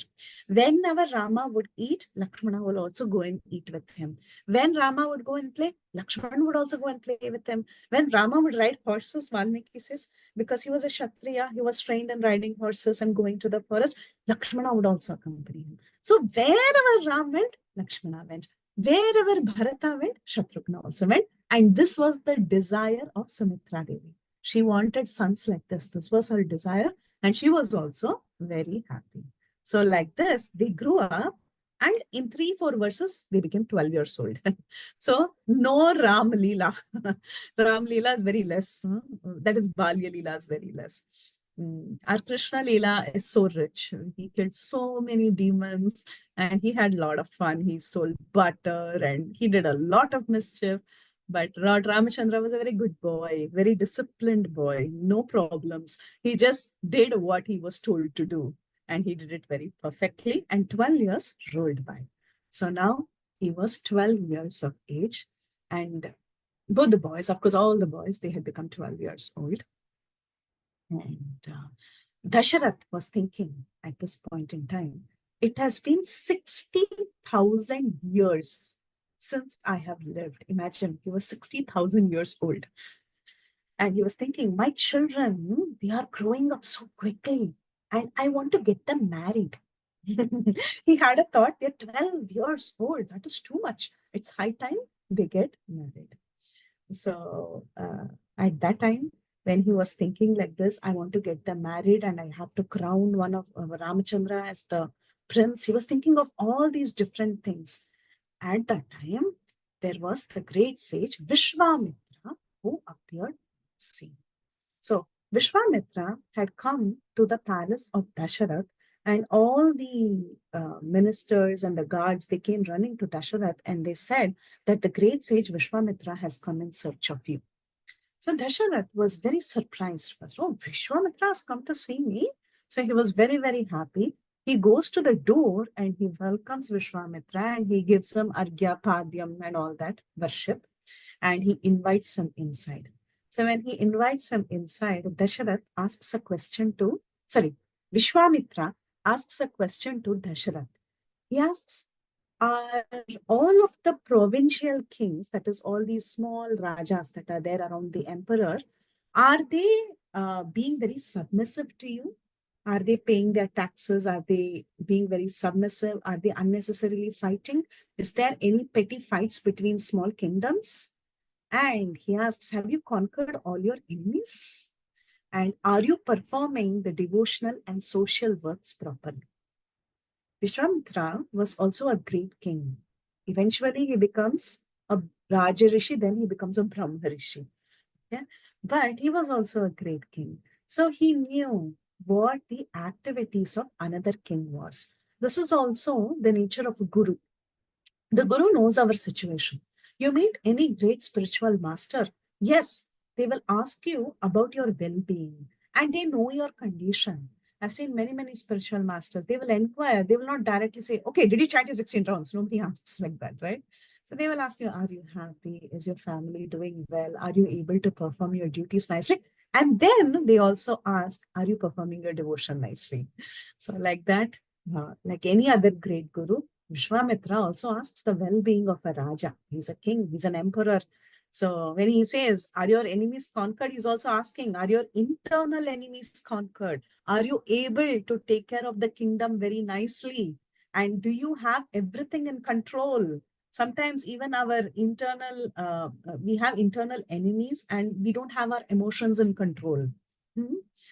Whenever Rama would eat, Lakshmana will also go and eat with him. When Rama would go and play, Lakshmana would also go and play with him. When Rama would ride horses, Valmiki says, because he was a Kshatriya, he was trained in riding horses and going to the forest, Lakshmana would also accompany him. So wherever Ram went, Lakshmana went. Wherever Bharata went, Shatrugna also went. And this was the desire of Sumitra Devi. She wanted sons like this. This was her desire. And she was also very happy. So like this, they grew up. And in 3-4 verses, they became 12 years old. So no Ram Leela. Ram Leela is very less. That is Balya Leela is very less. Our Krishna Leela is so rich. He killed so many demons and he had a lot of fun. He stole butter and he did a lot of mischief. But Lord Ramachandra was a very good boy, very disciplined boy, no problems. He just did what he was told to do. And he did it very perfectly. And 12 years rolled by. So now he was 12 years of age. And both the boys, of course, all the boys, they had become 12 years old. And Dasharath was thinking at this point in time, it has been 60,000 years since I have lived. Imagine, he was 60,000 years old. And he was thinking, my children, they are growing up so quickly and I want to get them married. He had a thought, they're 12 years old. That is too much. It's high time they get married. So at that time, when he was thinking like this, I want to get them married and I have to crown one of Ramachandra as the prince. He was thinking of all these different things. At that time, there was the great sage Vishwamitra who appeared on the scene. So Vishwamitra had come to the palace of Dasharath, and all the ministers and the guards, they came running to Dasharath and they said that the great sage Vishwamitra has come in search of you. So Dasharath was very surprised first. Oh, Vishwamitra has come to see me. So he was very, very happy. He goes to the door and he welcomes Vishwamitra and he gives him Argya, Padyam and all that worship. And he invites him inside. So when he invites him inside, Dasharath asks a question to, Vishwamitra asks a question to Dasharath. He asks, are all of the provincial kings, that is all these small rajas that are there around the emperor, are they being very submissive to you? Are they paying their taxes? Are they being very submissive? Are they unnecessarily fighting? Is there any petty fights between small kingdoms? And he asks, have you conquered all your enemies? And are you performing the devotional and social works properly? Vishwamitra was also a great king. Eventually, he becomes a Raja Rishi, then he becomes a Brahma Rishi. Yeah? But he was also a great king. So he knew what the activities of another king was. This is also the nature of a guru. The guru knows our situation. You meet any great spiritual master, yes, they will ask you about your well-being and they know your condition. I've seen many, many spiritual masters. They will inquire. They will not directly say, okay, did you chant your 16 rounds? Nobody asks like that, right? So they will ask you, are you happy? Is your family doing well? Are you able to perform your duties nicely? And then they also ask, are you performing your devotion nicely? So like that, like any other great guru, Vishwamitra also asks the well-being of a Raja. He's a king, he's an emperor. So when he says, are your enemies conquered? He's also asking, are your internal enemies conquered? Are you able to take care of the kingdom very nicely? And do you have everything in control? Sometimes even our internal, we have internal enemies and we don't have our emotions in control.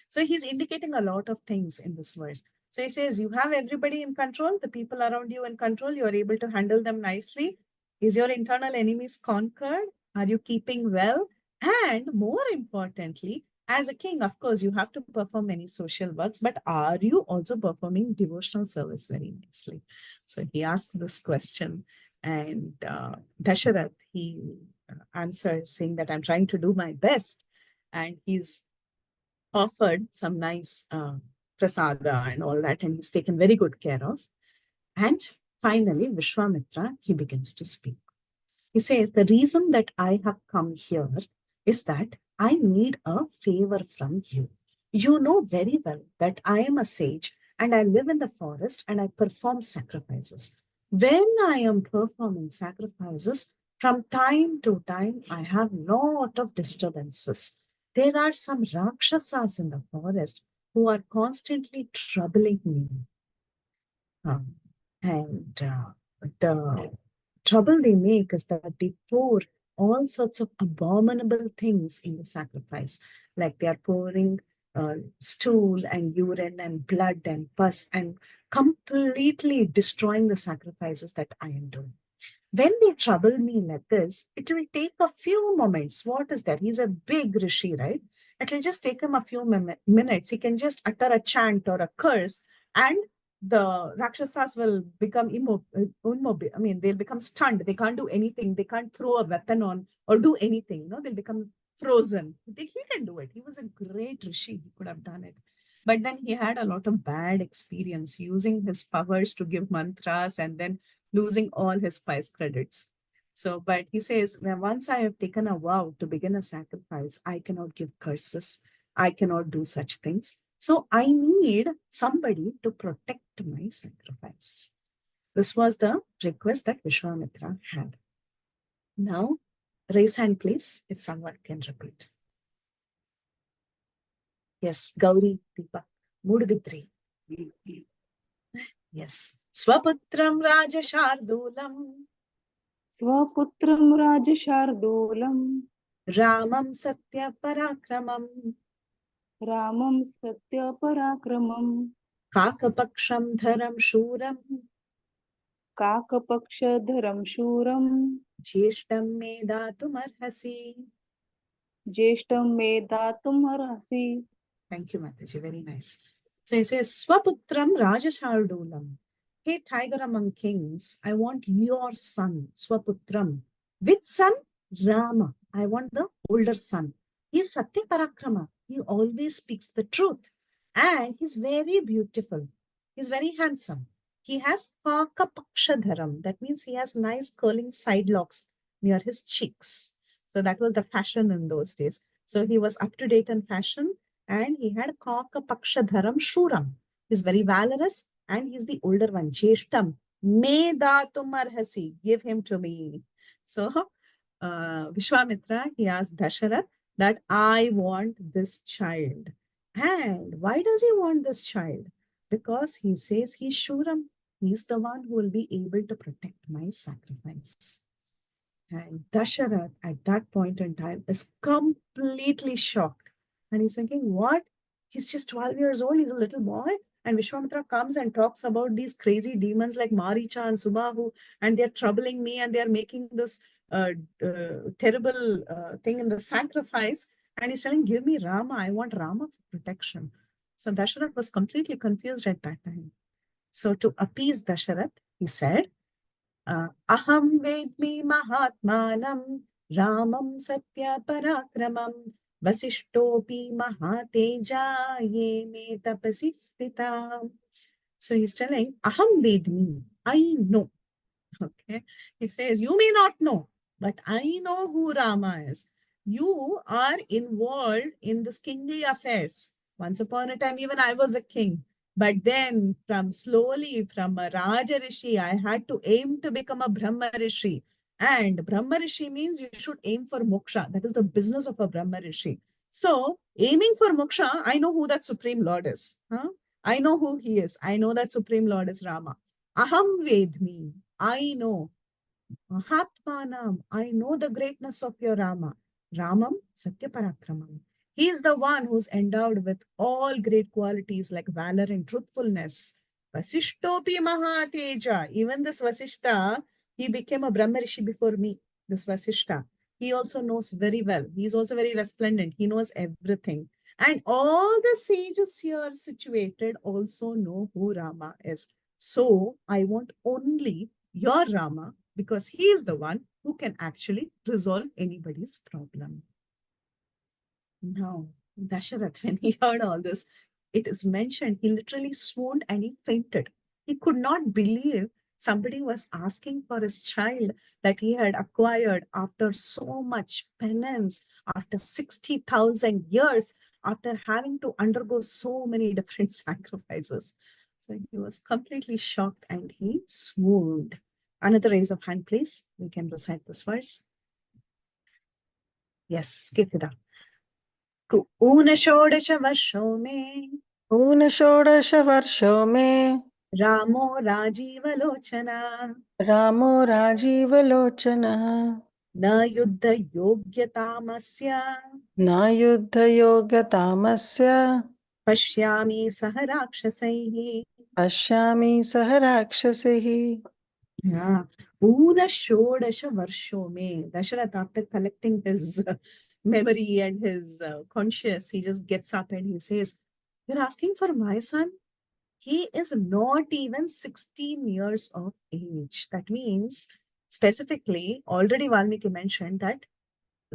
So he's indicating a lot of things in this verse. So he says, you have everybody in control, the people around you in control, you are able to handle them nicely. Is your internal enemies conquered? Are you keeping well? And more importantly, as a king, of course, you have to perform many social works, but are you also performing devotional service very nicely? So he asked this question and Dasharath, he answers saying that I'm trying to do my best. And he's offered some nice prasada and all that, and he's taken very good care of. And finally, Vishwamitra, he begins to speak. He says, the reason that I have come here is that I need a favor from you. You know very well that I am a sage and I live in the forest and I perform sacrifices. When I am performing sacrifices, from time to time, I have lot of disturbances. There are some Rakshasas in the forest who are constantly troubling me. The trouble they make is that they pour all sorts of abominable things in the sacrifice, like they are pouring stool and urine and blood and pus and completely destroying the sacrifices that I am doing. When they trouble me like this, it will take a few moments. What is that? He's a big rishi, right? It will just take him a few minutes. He can just utter a chant or a curse and the Rakshasas will become immobile. I mean, they'll become stunned. They can't do anything. They can't throw a weapon on or do anything. They'll become frozen. He can do it. He was a great rishi. He could have done it. But then he had a lot of bad experience using his powers to give mantras and then losing all his spice credits. So, but he says, well, once I have taken a vow to begin a sacrifice, I cannot give curses. I cannot do such things. So I need somebody to protect my sacrifice. This was the request that Vishwamitra had. Now, raise hand, please, if someone can repeat. Yes, Gauri, Deepa, Mudubitri. Yes. Swaputram Raja Shardulam. स्वपुत्रं राजशार्दूलं Ramam Satya Parakramam. रामं सत्यपराक्रमं Kakapaksham Dharam Shuram. काकपक्षधरं शूरं Jeshtam Me Datumarhasi. ज्येष्ठं may दातुमर्हसि. Thank you, Mataji. Very nice. So he says, Swaputram Rajashardulam. Hey, tiger among kings, I want your son, Swaputram. Which son? Rama. I want the older son. He is Satya Parakrama. He always speaks the truth. And he's very beautiful. He's very handsome. He has Pakapakshadharam. That means he has nice curling side locks near his cheeks. So that was the fashion in those days. So he was up to date in fashion, and he had Kakapakshadharam Shuram. He's very valorous, and he's the older one. Jeshtam. Me datum arhasi. Give him to me. So Vishwamitra, he asked Dasharath that I want this child. And why does he want this child? Because he says he's Shuram. He's the one who will be able to protect my sacrifice. And Dasharath at that point in time is completely shocked. And he's thinking, what? He's just 12 years old. He's a little boy. And Vishwamitra comes and talks about these crazy demons like Maricha and Subahu, and they're troubling me, and they're making this terrible thing in the sacrifice. And he's telling, give me Rama. I want Rama for protection. So Dasharath was completely confused at that time. So to appease Dasharath, he said, Aham vedmi mahatmanam Ramam satya parakramam Vasishtopi mahateja ye me tapasi stita. So he's telling, Aham vedmi, I know. Okay. He says, you may not know, but I know who Rama is. You are involved in this kingly affairs. Once upon a time, even I was a king. But then from a Raja Rishi, I had to aim to become a Brahma Rishi. And Brahma Rishi means you should aim for moksha. That is the business of a Brahma Rishi. So aiming for moksha, I know who that Supreme Lord is. Huh? I know who he is. I know that Supreme Lord is Rama. Aham Vedmi. I know. Mahatmanam. I know the greatness of your Rama. Ramam Satya Parakramam. He is the one who's endowed with all great qualities like valor and truthfulness. Vasishtopi Mahateja. Even this Vasishta, he became a Brahma Rishi before me. This Vasishta. He also knows very well. He's also very resplendent. He knows everything. And all the sages here situated also know who Rama is. So I want only your Rama, because he is the one who can actually resolve anybody's problem. Now, Dasharath, when he heard all this, it is mentioned he literally swooned and he fainted. He could not believe somebody was asking for his child that he had acquired after so much penance, after 60,000 years, after having to undergo so many different sacrifices. So he was completely shocked and he swooned. Another raise of hand, please. We can recite this verse. Yes, Kirtida. ऊनषोडश वर्षो मे ऊनषोडशवर्षो मे रामो राजीवलोचना रामो राजीवलोचनः न युद्धयोग्यतामस्य न युद्धयोग्यतामस्य पश्यामि सह राक्षसैः पश्यामि सह राक्षसैः. ऊनषोडश वर्षो मे. Dasharath, after collecting his memory and his conscious, he just gets up and he says, you're asking for my son? He is not even 16 years of age. That means, specifically, already Valmiki mentioned that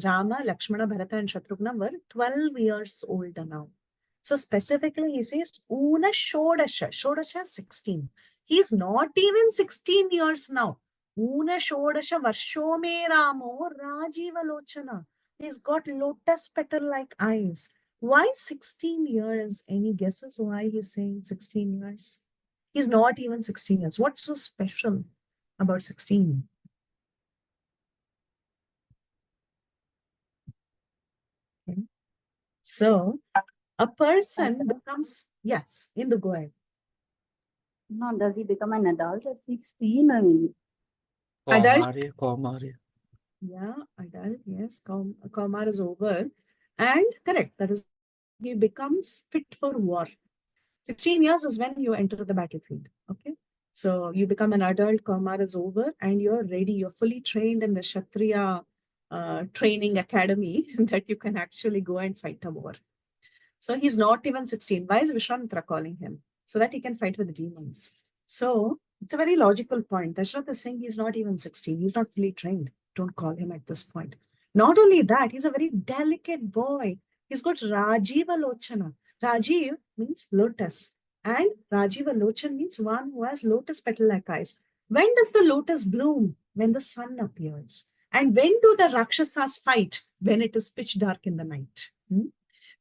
Rama, Lakshmana, Bharata, and Shatrughna were 12 years old now. So specifically, he says, Una Shodasha. Shodasha, 16. He's not even 16 years now. Una Shodasha Varshome Ramo Rajiva Lochana. He's got lotus petal-like eyes. Why 16 years? Any guesses why he's saying 16 years? He's not even 16 years. What's so special about 16? Okay. So, a person becomes, yes, in the go ahead. No, does he become an adult at 16? I mean, Adult, Kaumari. yeah, adult, yes, Kaumar is over. And correct, that is, he becomes fit for war. 16 years is when you enter the battlefield, okay? So you become an adult, Kaumar is over, and you're ready, you're fully trained in the Kshatriya training academy that you can actually go and fight a war. So he's not even 16. Why is Vishwamitra calling him? So that he can fight with the demons. So it's a very logical point. Dashrath is saying he's not even 16. He's not fully trained. Don't call him at this point. Not only that, he's a very delicate boy. He's got Rajiva Lochana. Rajiv means lotus. And Rajiva Lochan means one who has lotus petal-like eyes. When does the lotus bloom? When the sun appears. And when do the Rakshasas fight? When it is pitch dark in the night.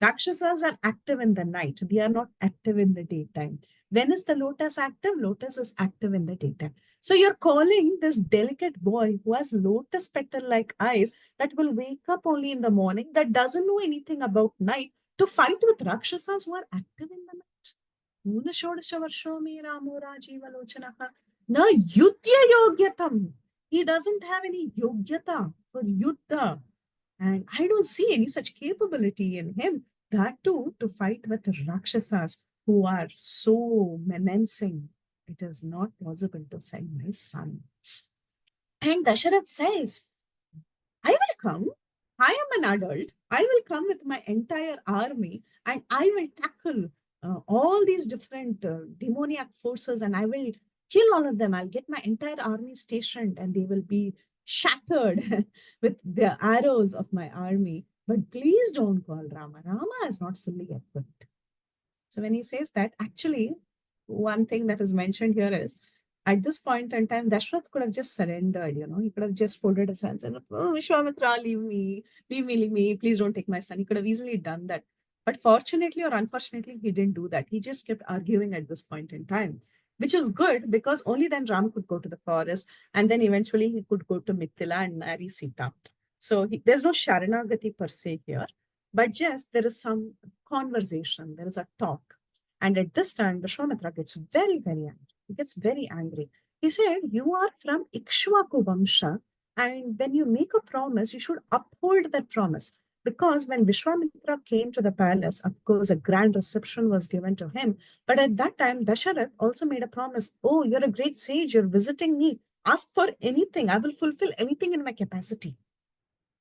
Rakshasas are active in the night. They are not active in the daytime. When is the lotus active? Lotus is active in the daytime. So you're calling this delicate boy who has lotus petal-like eyes that will wake up only in the morning, that doesn't know anything about night, to fight with Rakshasas who are active in the night. Na yudhya yogyatam. He doesn't have any yogyata for yuddha. And I don't see any such capability in him. That too, to fight with Rakshasas who are so menacing. It is not possible to send my son. And Dasharath says, I will come. I am an adult. I will come with my entire army and I will tackle all these different demoniac forces and I will kill all of them. I'll get my entire army stationed and they will be shattered with the arrows of my army. But please don't call Rama. Rama is not fully equipped. So when he says that, actually, one thing that is mentioned here is, at this point in time, Dashrath could have just surrendered, he could have just folded his hands and, oh, Vishwamitra, leave me, please don't take my son. He could have easily done that. But fortunately or unfortunately, he didn't do that. He just kept arguing at this point in time, which is good because only then Ram could go to the forest and then eventually he could go to Mithila and marry Sita. So there's no Sharanagati per se here, but just there is some conversation, there is a talk. And at this time, Vishwamitra gets very, very angry. He gets very angry. He said, you are from Ikshvaku Vamsha, and when you make a promise, you should uphold that promise. Because when Vishwamitra came to the palace, of course, a grand reception was given to him. But at that time, Dasharath also made a promise. Oh, you're a great sage. You're visiting me. Ask for anything. I will fulfill anything in my capacity.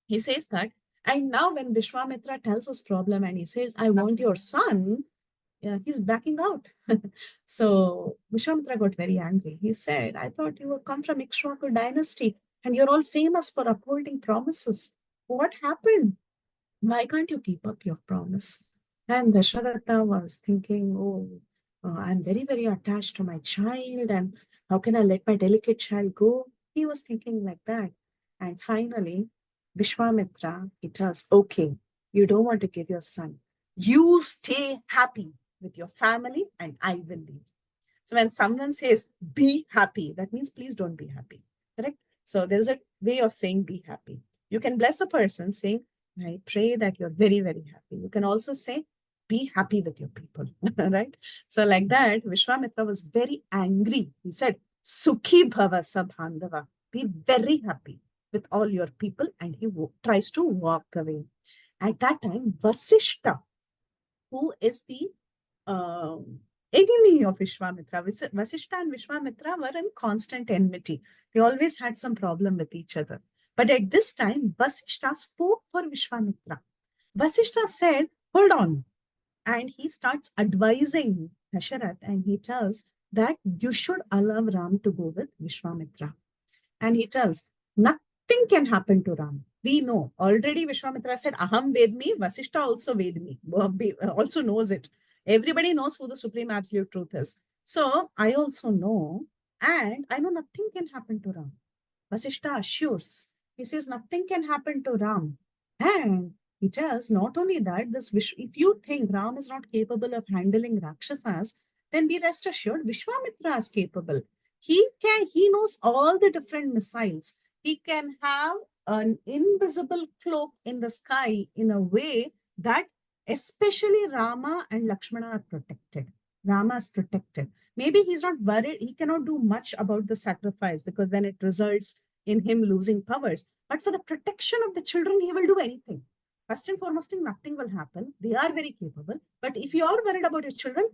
He says that. And now when Vishwamitra tells his problem and he says, I want your son, he's backing out. So Vishwamitra got very angry. He said, I thought you come from Ikshvaku dynasty and you're all famous for upholding promises. What happened? Why can't you keep up your promise? And Dasharatha was thinking, I'm very, very attached to my child and how can I let my delicate child go? He was thinking like that. And finally, Vishwamitra, he tells, okay, you don't want to give your son. You stay happy with your family and I will leave. So when someone says, be happy, that means please don't be happy, correct? So there's a way of saying be happy. You can bless a person saying, I pray that you're very, very happy. You can also say, be happy with your people, right? So like that, Vishwamitra was very angry. He said, Sukhi bhava sabhandava. Be very happy with all your people. And he tries to walk away. At that time, Vasishta, who is the enemy of Vishwamitra. Vasishta and Vishwamitra were in constant enmity. They always had some problem with each other. But at this time, Vasishta spoke for Vishwamitra. Vasishta said, hold on. And he starts advising Dasharath and he tells that you should allow Ram to go with Vishwamitra. And he tells, nothing can happen to Ram. We know. Already Vishwamitra said, Aham Vedmi, Vasishta also Vedmi, also knows it. Everybody knows who the supreme absolute truth is. So I also know, and I know nothing can happen to Ram. Vasishta assures. He says nothing can happen to Ram. And he tells not only that, if you think Ram is not capable of handling Rakshasas, then be rest assured Vishwamitra is capable. He knows all the different missiles. He can have an invisible cloak in the sky in a way that especially Rama and Lakshmana are protected. Rama is protected. Maybe he's not worried. He cannot do much about the sacrifice because then it results in him losing powers. But for the protection of the children, he will do anything. First and foremost, nothing will happen. They are very capable. But if you are worried about your children,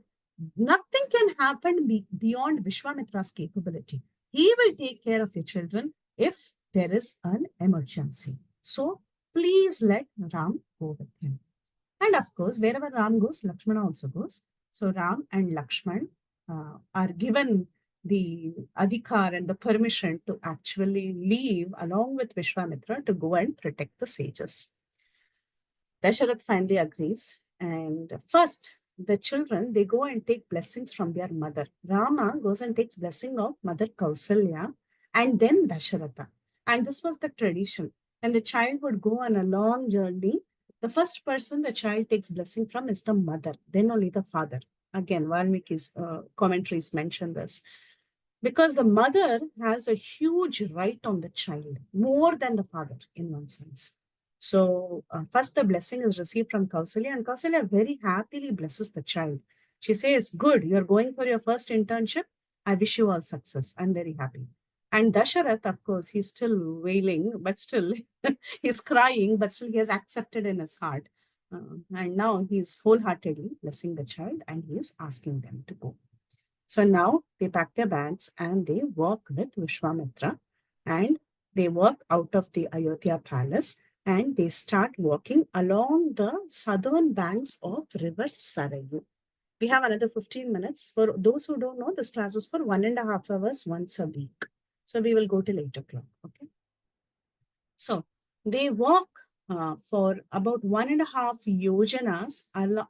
nothing can happen beyond Vishwamitra's capability. He will take care of your children if there is an emergency. So please let Ram go with him. And of course, wherever Ram goes, Lakshmana also goes. So Ram and Lakshman are given the adhikar and the permission to actually leave along with Vishwamitra to go and protect the sages. Dasharath finally agrees. And first, the children, they go and take blessings from their mother. Rama goes and takes blessing of Mother Kausalya and then Dasharatha. And this was the tradition. And the child would go on a long journey. The first person the child takes blessing from is the mother, then only the father. Again, Valmiki's commentaries mention this. Because the mother has a huge right on the child, more than the father in one sense. So first the blessing is received from Kausalya, and Kausalya very happily blesses the child. She says, good, you're going for your first internship. I wish you all success. I'm very happy. And Dasharath, of course, he's still wailing, but still he's crying, but still he has accepted in his heart. And now he's wholeheartedly blessing the child and he is asking them to go. So now they pack their bags and they walk with Vishwamitra and they walk out of the Ayodhya palace and they start walking along the southern banks of river Sarayu. We have another 15 minutes. For those who don't know, this class is for 1.5 hours once a week. So we will go till 8 o'clock. Okay. So they walk for about 1.5 yojanas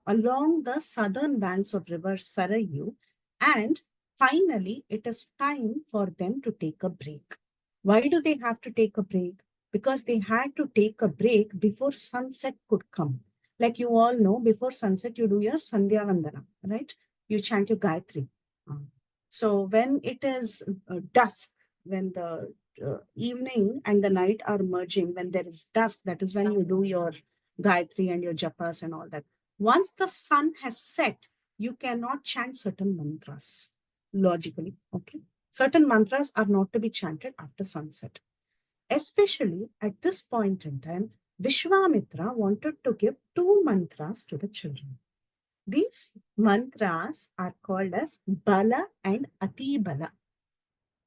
along the southern banks of river Sarayu. And finally, it is time for them to take a break. Why do they have to take a break? Because they had to take a break before sunset could come. Like you all know, before sunset, you do your Sandhya Vandana, right? You chant your Gayatri. So when it is dusk, when the evening and the night are merging, when there is dusk, that is when you do your Gayatri and your japas and all that. Once the sun has set, you cannot chant certain mantras, logically, okay? Certain mantras are not to be chanted after sunset. Especially at this point in time, Vishwamitra wanted to give 2 mantras to the children. These mantras are called as Bala and Ati Bala.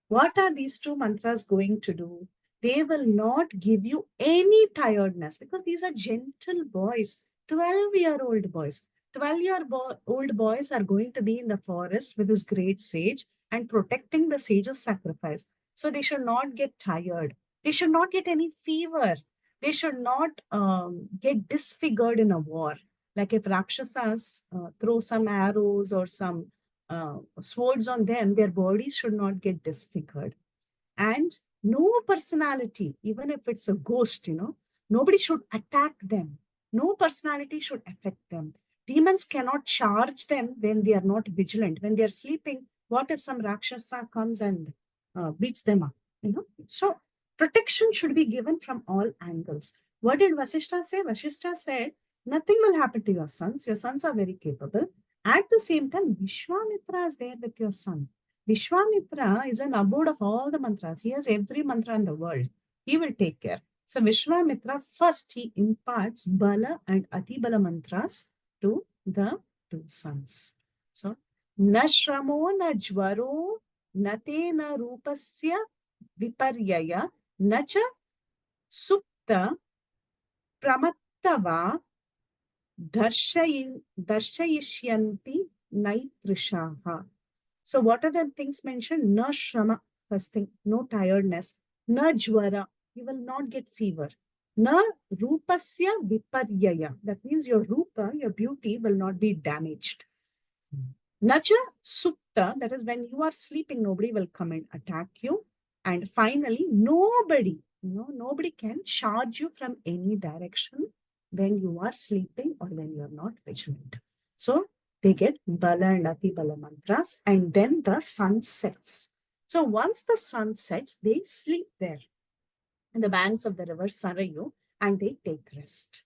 What are these 2 mantras going to do? They will not give you any tiredness because these are gentle boys, 12-year-old boys. 12-year-old boys are going to be in the forest with this great sage and protecting the sage's sacrifice. So they should not get tired. They should not get any fever. They should not get disfigured in a war. Like if Rakshasas throw some arrows or some swords on them, their bodies should not get disfigured. And no personality, even if it's a ghost, nobody should attack them. No personality should affect them. Demons cannot charge them when they are not vigilant. When they are sleeping, what if some Rakshasa comes and beats them up? So protection should be given from all angles. What did Vasishta say? Vasishta said, nothing will happen to your sons. Your sons are very capable. At the same time, Vishwamitra is there with your son. Vishwamitra is an abode of all the mantras. He has every mantra in the world. He will take care. So Vishwamitra, first he imparts Bala and Ati Bala mantras to the 2 sons. So, na shramo na jvaro na te na rupasya viparyaya na cha supta pramattava darshayishyanti naitrishaha. So what are the things mentioned? Na shrama, first thing, no tiredness. Na jvara, you will not get fever. Na rupasya viparyaya, that means your rupa, your beauty will not be damaged. Nacha supta, that is when you are sleeping, nobody will come and attack you. And finally, nobody can charge you from any direction when you are sleeping or when you are not vigilant. So they get Bala and Ati Bala mantras, and then the sun sets. So once the sun sets, they sleep there in the banks of the river Sarayu and they take rest.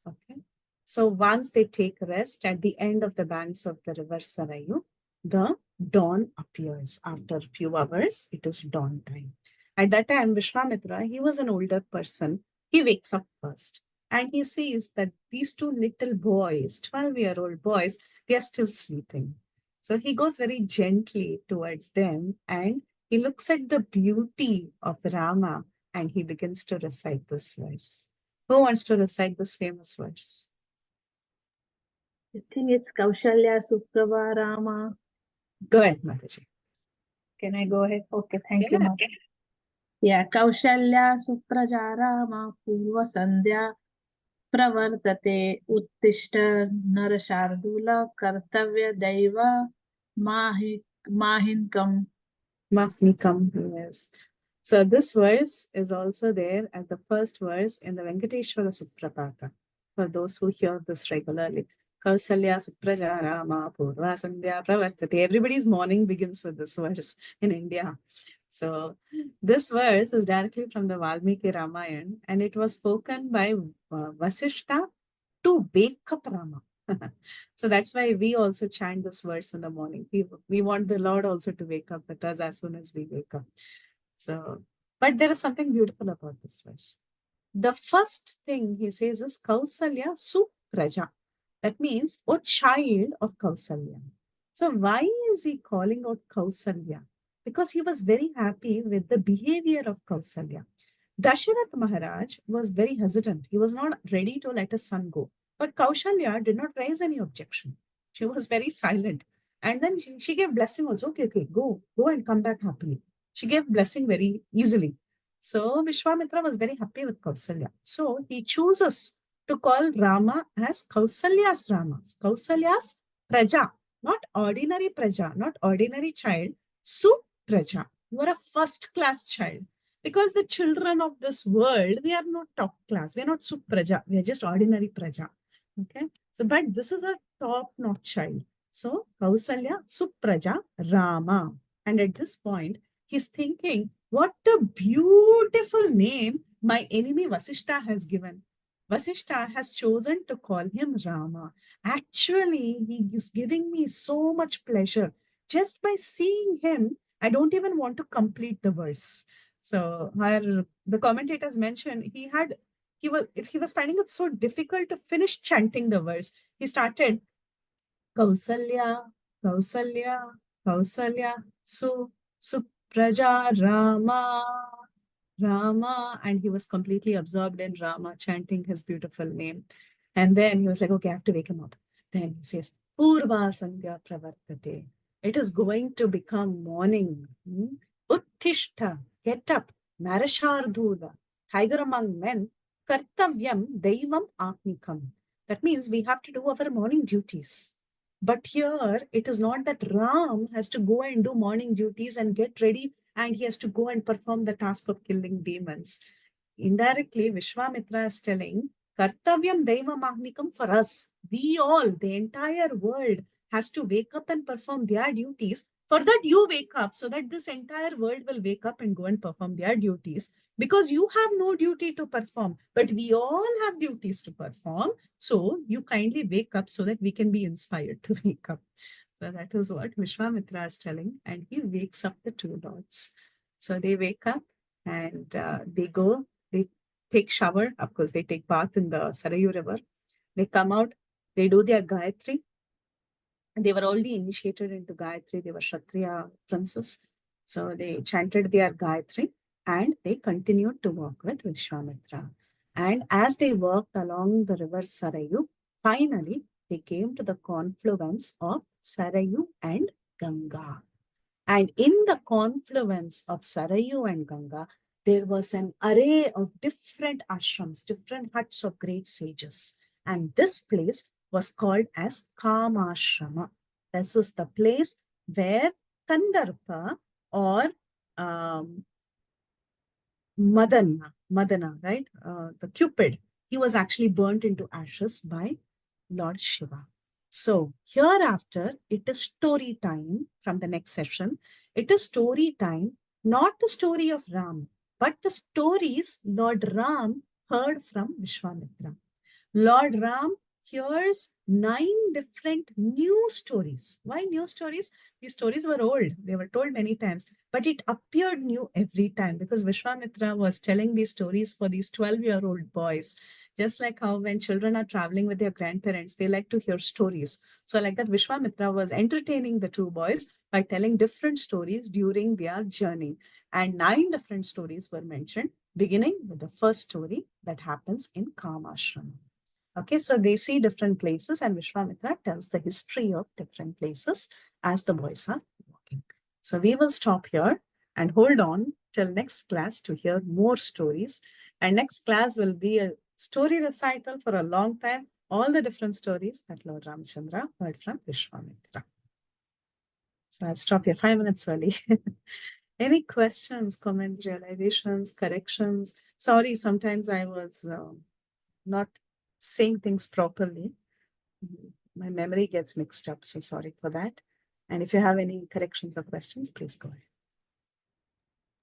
Okay. So once they take rest at the end of the banks of the river Sarayu, the dawn appears. After a few hours, it is dawn time. At that time, Vishwamitra, he was an older person. He wakes up first and he sees that these 2 little boys, 12-year-old boys, they are still sleeping. So he goes very gently towards them and he looks at the beauty of Rama and he begins to recite this verse. Who wants to recite this famous verse? I think it's Kaushalya, Suprava, Rama. Go ahead, Mataji. Can I go ahead? Okay, thank you, Yeah. Mata. Yeah, Kaushalya, Supraja, Rama, Purva Sandhya, Pravartate, Uttishta, Narashardula, Kartavya, Daiva, Mahinkam. Mahnikam, yes. So this verse is also there as the first verse in the Venkateshwara Suprapata. For those who hear this regularly. Kausalya Supraja Rama Purva Sandhya Pravartate. Everybody's morning begins with this verse in India. So this verse is directly from the Valmiki Ramayana, and it was spoken by Vasishta to wake up Rama. So that's why we also chant this verse in the morning. We want the Lord also to wake up with us as soon as we wake up. So, but there is something beautiful about this verse. The first thing he says is Kausalya Supraja. That means, oh child of Kausalya. So why is he calling out Kausalya? Because he was very happy with the behavior of Kausalya. Dasharath Maharaj was very hesitant. He was not ready to let his son go. But Kaushalya did not raise any objection. She was very silent. And then she gave blessing also. Okay, go and come back happily. She gave blessing very easily. So Vishwamitra was very happy with Kausalya. So he chooses to call Rama as Kausalya's Rama. Kausalya's Praja, not ordinary Praja, not ordinary child, Supraja. You are a first class child. Because the children of this world, we are not top class. We are not Supraja. We are just ordinary Praja. Okay. So, but this is a top-notch child. So, Kausalya, Supraja, Rama. And at this point, he's thinking, what a beautiful name my enemy Vasishta has given. Vasishta has chosen to call him Rama. Actually, he is giving me so much pleasure. Just by seeing him, I don't even want to complete the verse. So the commentators mentioned he was finding it so difficult to finish chanting the verse. He started Kausalya, Kausalya, Kausalya, Supraja, Rama, Rama, and he was completely absorbed in Rama, chanting his beautiful name. And then he was like, okay, I have to wake him up. Then he says, Purva Sandhya Pravartate. It is going to become morning. Uttishta, get up. Narashardhuda, tiger among men. Kartavyam Deivam Atmikam. That means we have to do our morning duties. But here, it is not that Ram has to go and do morning duties and get ready and he has to go and perform the task of killing demons. Indirectly, Vishwamitra is telling, Kartavyam Deivam Atmikam for us. We all, the entire world, has to wake up and perform their duties. For that, you wake up so that this entire world will wake up and go and perform their duties. Because you have no duty to perform, but we all have duties to perform. So you kindly wake up so that we can be inspired to wake up. So that is what Vishwamitra is telling. And he wakes up the two lords. So they wake up and they take shower. Of course, they take bath in the Sarayu River. They come out, they do their Gayatri. And they were already initiated into Gayatri. They were Kshatriya princes. So they chanted their Gayatri and they continued to walk with Vishwamitra. And as they walked along the river Sarayu, finally they came to the confluence of Sarayu and Ganga. And in the confluence of Sarayu and Ganga, there was an array of different ashrams, different huts of great sages. And this place was called as Kamashrama. This is the place where Kandarpa or Madana, right? The Cupid, he was actually burnt into ashes by Lord Shiva. So hereafter, it is story time from the next session. It is story time, not the story of Ram, but the stories Lord Ram heard from Vishwamitra. Lord Ram hears 9 different new stories. Why new stories? These stories were old. They were told many times, but it appeared new every time because Vishwamitra was telling these stories for these 12-year-old boys. Just like how when children are traveling with their grandparents, they like to hear stories. So like that, Vishwamitra was entertaining the two boys by telling different stories during their journey. And 9 different stories were mentioned. beginning with the first story that happens in Kamashram. Okay, so they see different places and Vishwamitra tells the history of different places as the boys are walking. So we will stop here and hold on till next class to hear more stories. And next class will be a story recital for a long time, all the different stories that Lord Ramchandra heard from Vishwamitra. So I'll stop here 5 minutes early. Any questions, comments, realizations, corrections? Sorry, sometimes I was not saying things properly. My memory gets mixed up, so sorry for that. And if you have any corrections or questions, please go ahead.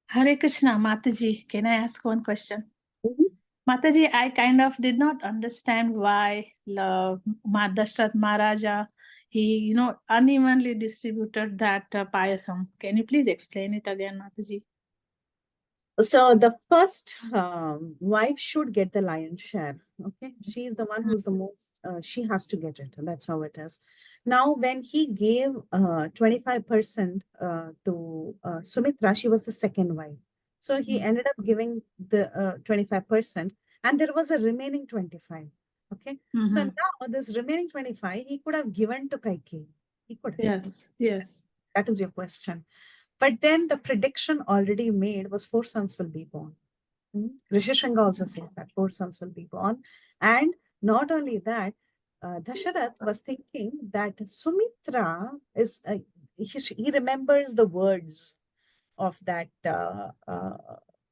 Hare Krishna, Mataji, can I ask one question? Mhm. Mataji, I kind of did not understand why Dashrath Maharaja, he, unevenly distributed that payasam. Can you please explain it again, Mataji? So the first wife should get the lion's share. Okay, she is the one who's the most. She has to get it, and that's how it is. Now, when he gave 25% to Sumitra, she was the second wife. So he ended up giving the 25%, and there was a remaining 25. Okay, so now this remaining 25, he could have given to Kaikeyi. He could have. Yes. That is your question. But then the prediction already made was 4 sons will be born. Rishi Shringa also says that 4 sons will be born. And not only that, Dasharath was thinking that Sumitra is, he remembers the words of that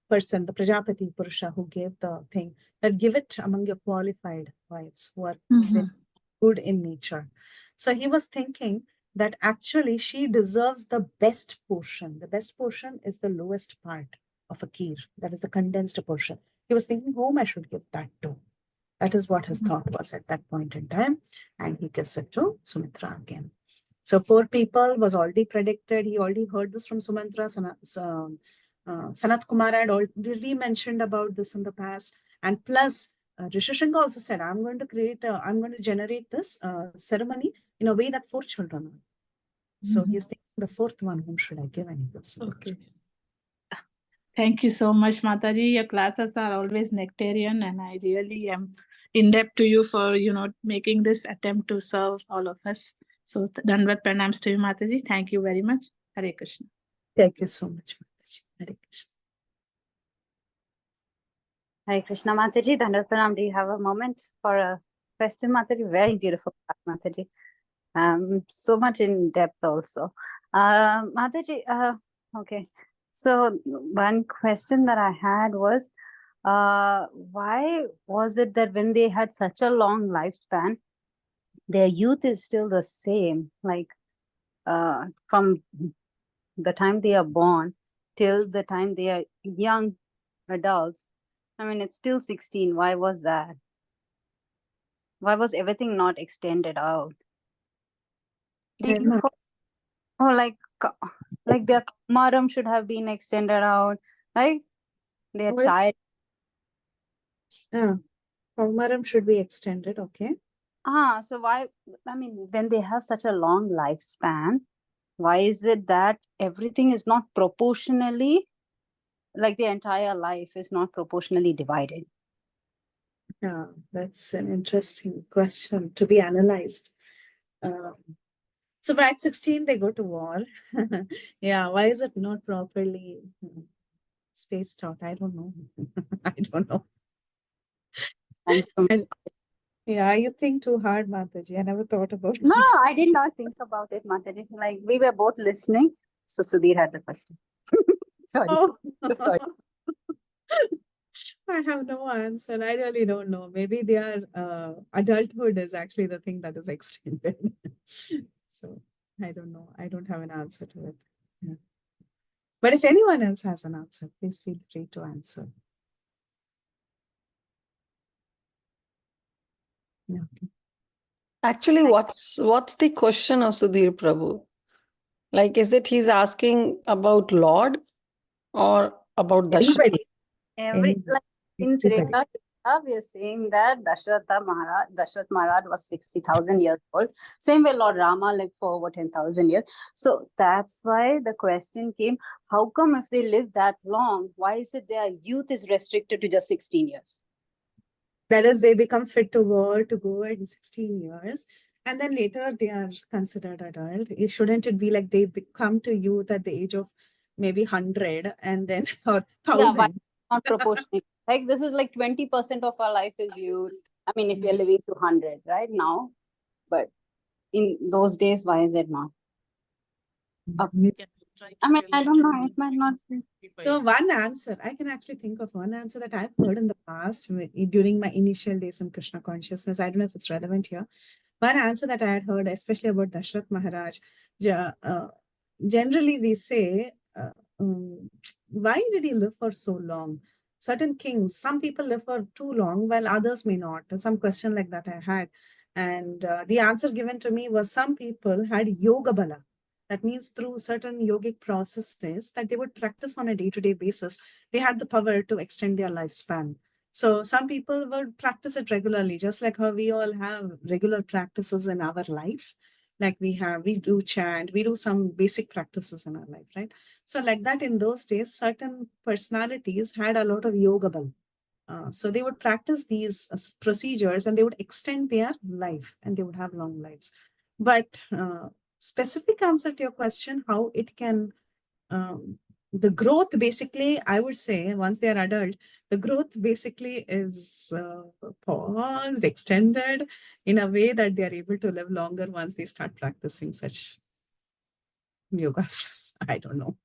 person, the Prajapati Purusha who gave the thing, that give it among your qualified wives who are very good in nature. So he was thinking that actually she deserves the best portion. The best portion is the lowest part of a kheer, that is the condensed portion. He was thinking whom I should give that to. That is what his thought was at that point in time. And he gives it to Sumitra again. So 4 people was already predicted. He already heard this from Sumitra. Sanat Kumar had already mentioned about this in the past. And plus, Rishi Shringa also said, I'm going to generate this ceremony in a way that 4 children are. So he's thinking the 4th one, whom should I give? And he gives Sumitra. Okay. Thank you so much, Mataji. Your classes are always nectarian, and I really am indebted to you for, making this attempt to serve all of us. So, Dandavat Pranams to you, Mataji. Thank you very much. Hare Krishna. Thank you so much, Mataji. Hare Krishna. Hare Krishna, Mataji. Dandavat Pranam. Do you have a moment for a question, Mataji? Very beautiful, Mataji. So much in depth also. Mataji, okay. So one question that I had was, why was it that when they had such a long lifespan, their youth is still the same, like from the time they are born till the time they are young adults? I mean, it's still 16. Why was that? Why was everything not extended out? Did you like their Kaumaram should have been extended out, right? Their child. Kaumaram should be extended, okay. So why, I mean, when they have such a long lifespan, why is it that everything is not proportionally, like the entire life is not proportionally divided? Yeah, that's an interesting question to be analyzed. So at 16, they go to war. Yeah, why is it not properly spaced out? I don't know. I don't know. Yeah, you think too hard, Mataji. I never thought about it. No, I did not think about it, Mataji. Like, we were both listening. So Sudhir had the question. Sorry. Oh. Sorry. I have no answer. I really don't know. Maybe their adulthood is actually the thing that is extended. So I don't know. I don't have an answer to it. Yeah. But if anyone else has an answer, please feel free to answer. Yeah. Actually, what's the question of Sudhir Prabhu? Like, is it he's asking about Lord or about Dashrath? Everybody. Like in Treta, we are saying that Dashrath Maharaj was 60,000 years old. Same way Lord Rama lived for over 10,000 years. So that's why the question came, how come if they live that long, why is it their youth is restricted to just 16 years? That is, they become fit to war to go in 16 years. And then later they are considered adult. Shouldn't it be like they become to youth at the age of maybe 100 and then or Yeah, why 1,000? not proportionally? Like this is like 20% of our life is youth. I mean, if we are living to 100 right now, but in those days, why is it not? I mean, I don't know. It might not be. So one answer, I can actually think of one answer that I've heard in the past during my initial days in Krishna consciousness. I don't know if it's relevant here. One answer that I had heard, especially about Dashrath Maharaj, generally we say, why did he live for so long? Certain kings, some people live for too long, while others may not. Some question like that I had. And the answer given to me was some people had yoga bala. That means through certain yogic processes that they would practice on a day-to-day basis, they had the power to extend their lifespan. So some people would practice it regularly, just like how we all have regular practices in our life. Like we do chant, we do some basic practices in our life, right? So like that in those days, certain personalities had a lot of yoga bal. So they would practice these procedures and they would extend their life and they would have long lives. But specific answer to your question, how it can, the growth basically, I would say once they are adult, the growth basically is paused, extended in a way that they are able to live longer once they start practicing such yogas. I don't know.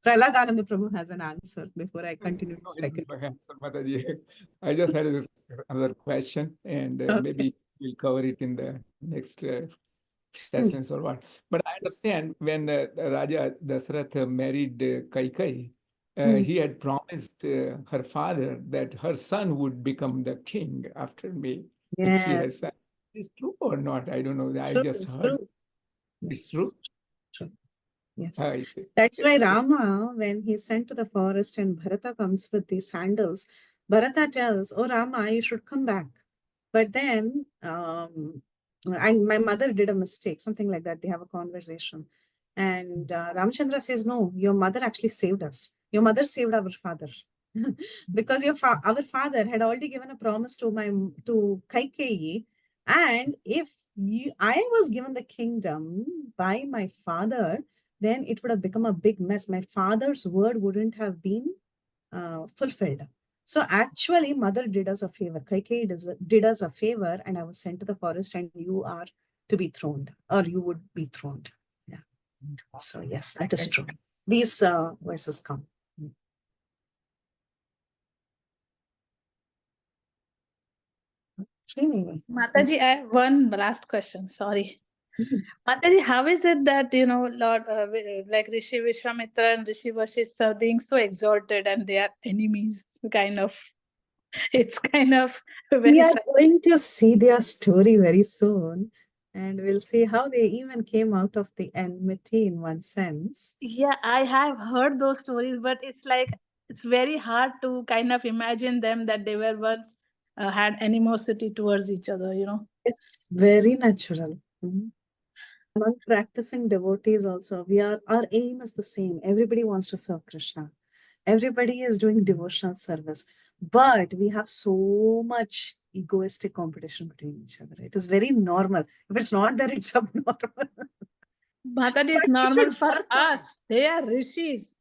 Prahlad Ananda Prabhu has an answer before I continue to speculate. I just had another question, and maybe we'll cover it in the next sessions or what. But I understand when Raja Dasarath married Kaikai, he had promised her father that her son would become the king after me if she has Yes. son. Is true or not? I don't know. I True, just heard. true. It's Yes. true. True. Yes. I see. That's why Rama, when he's sent to the forest and Bharata comes with these sandals, Bharata tells, "Oh Rama, you should come back." But then, and my mother did a mistake, something like that. They have a conversation. And Ramchandra says, "No, your mother actually saved us. Your mother saved our father." Because our father had already given a promise to Kaikeyi, and if I was given the kingdom by my father, then it would have become a big mess. My father's word wouldn't have been fulfilled. So actually, mother did us a favor. Kaikeyi did us a favor, and I was sent to the forest, and you are to be throned, or you would be throned. Yeah. So yes, that is true. These verses come. Anyway. Mataji, I have one last question. Sorry. Mataji, how is it that, Lord, like Rishi Vishwamitra and Rishi Vashishta are being so exalted and they are enemies, kind of? It's kind of very We are sad. going to see their story very soon, and we'll see how they even came out of the enmity in one sense. Yeah, I have heard those stories, but it's like, it's very hard to kind of imagine them that they were once had animosity towards each other, It's very natural. Among practicing devotees also, our aim is the same. Everybody wants to serve Krishna. Everybody is doing devotional service. But we have so much egoistic competition between each other. It is very normal. If it's not there, it's abnormal. Mataji, is But we normal should for work on it. us. They are rishis.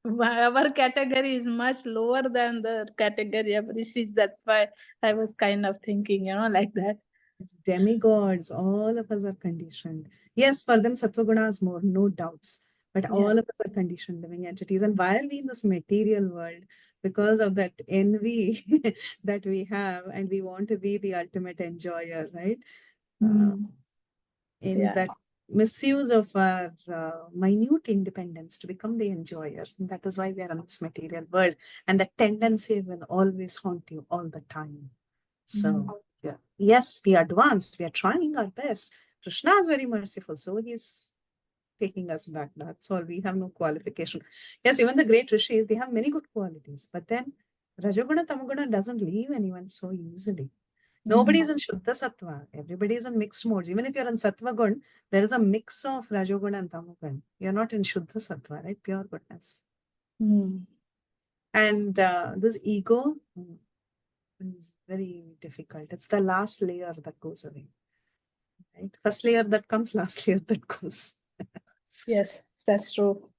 Our category is much lower than the category of rishis. That's why I was kind of thinking, like that. It's demigods, all of us are conditioned. Yes, for them, Sattva is more, no doubts. But Yeah. all of us are conditioned living entities. And while we in this material world, because of that envy that we have, and we want to be the ultimate enjoyer, right? In Yeah. that misuse of our minute independence to become the enjoyer. And that is why we are in this material world. And the tendency will always haunt you all the time. So, yeah. Yes, we advance. We are trying our best. Krishna is very merciful. So he's taking us back. That's all. We have no qualification. Yes, even the great rishis, they have many good qualities. But then Rajoguna, Tamaguna doesn't leave anyone so easily. Nobody is in Shuddha Sattva. Everybody is in mixed modes. Even if you're in Sattva Gun, there is a mix of Rajoguna and Tamagun. You're not in Shuddha Sattva, right? Pure goodness. And this ego is very difficult. It's the last layer that goes away. Right? First layer that comes, last layer that goes. Yes, that's true.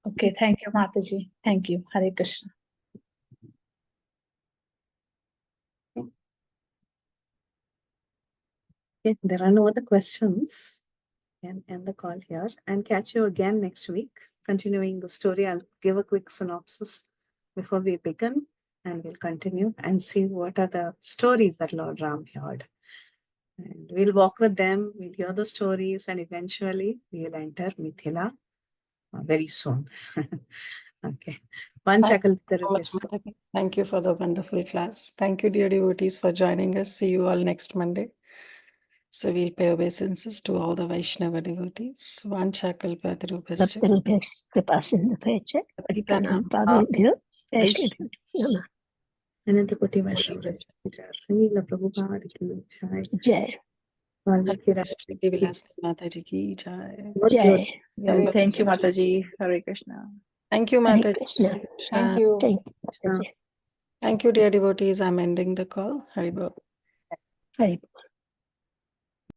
Okay, thank you, Mataji. Thank you. Hare Krishna. Okay, there are no other questions. Can end the call here and catch you again next week. Continuing the story, I'll give a quick synopsis before we begin, and we'll continue and see what are the stories that Lord Ram heard. And we'll walk with them, we'll hear the stories, and eventually we'll enter Mithila very soon. Okay. One second. Thank you for the wonderful class. Thank you, dear devotees, for joining us. See you all next Monday. So we'll pay obeisances to all the Vaishnava devotees. Vancha kalpatarubhascha. Anantapati Vaishnava Srila Prabhupada ki jai. Jai. Valmiki Rama Preethi Vilasini Mataji ki jai. Jai. Thank you, Mataji. Hare Krishna. Thank you, Hare Mataji. Krishna. Thank you. Thank you, Mataji. Thank you, dear devotees. I'm ending the call. Hari Bol. Hare Bol.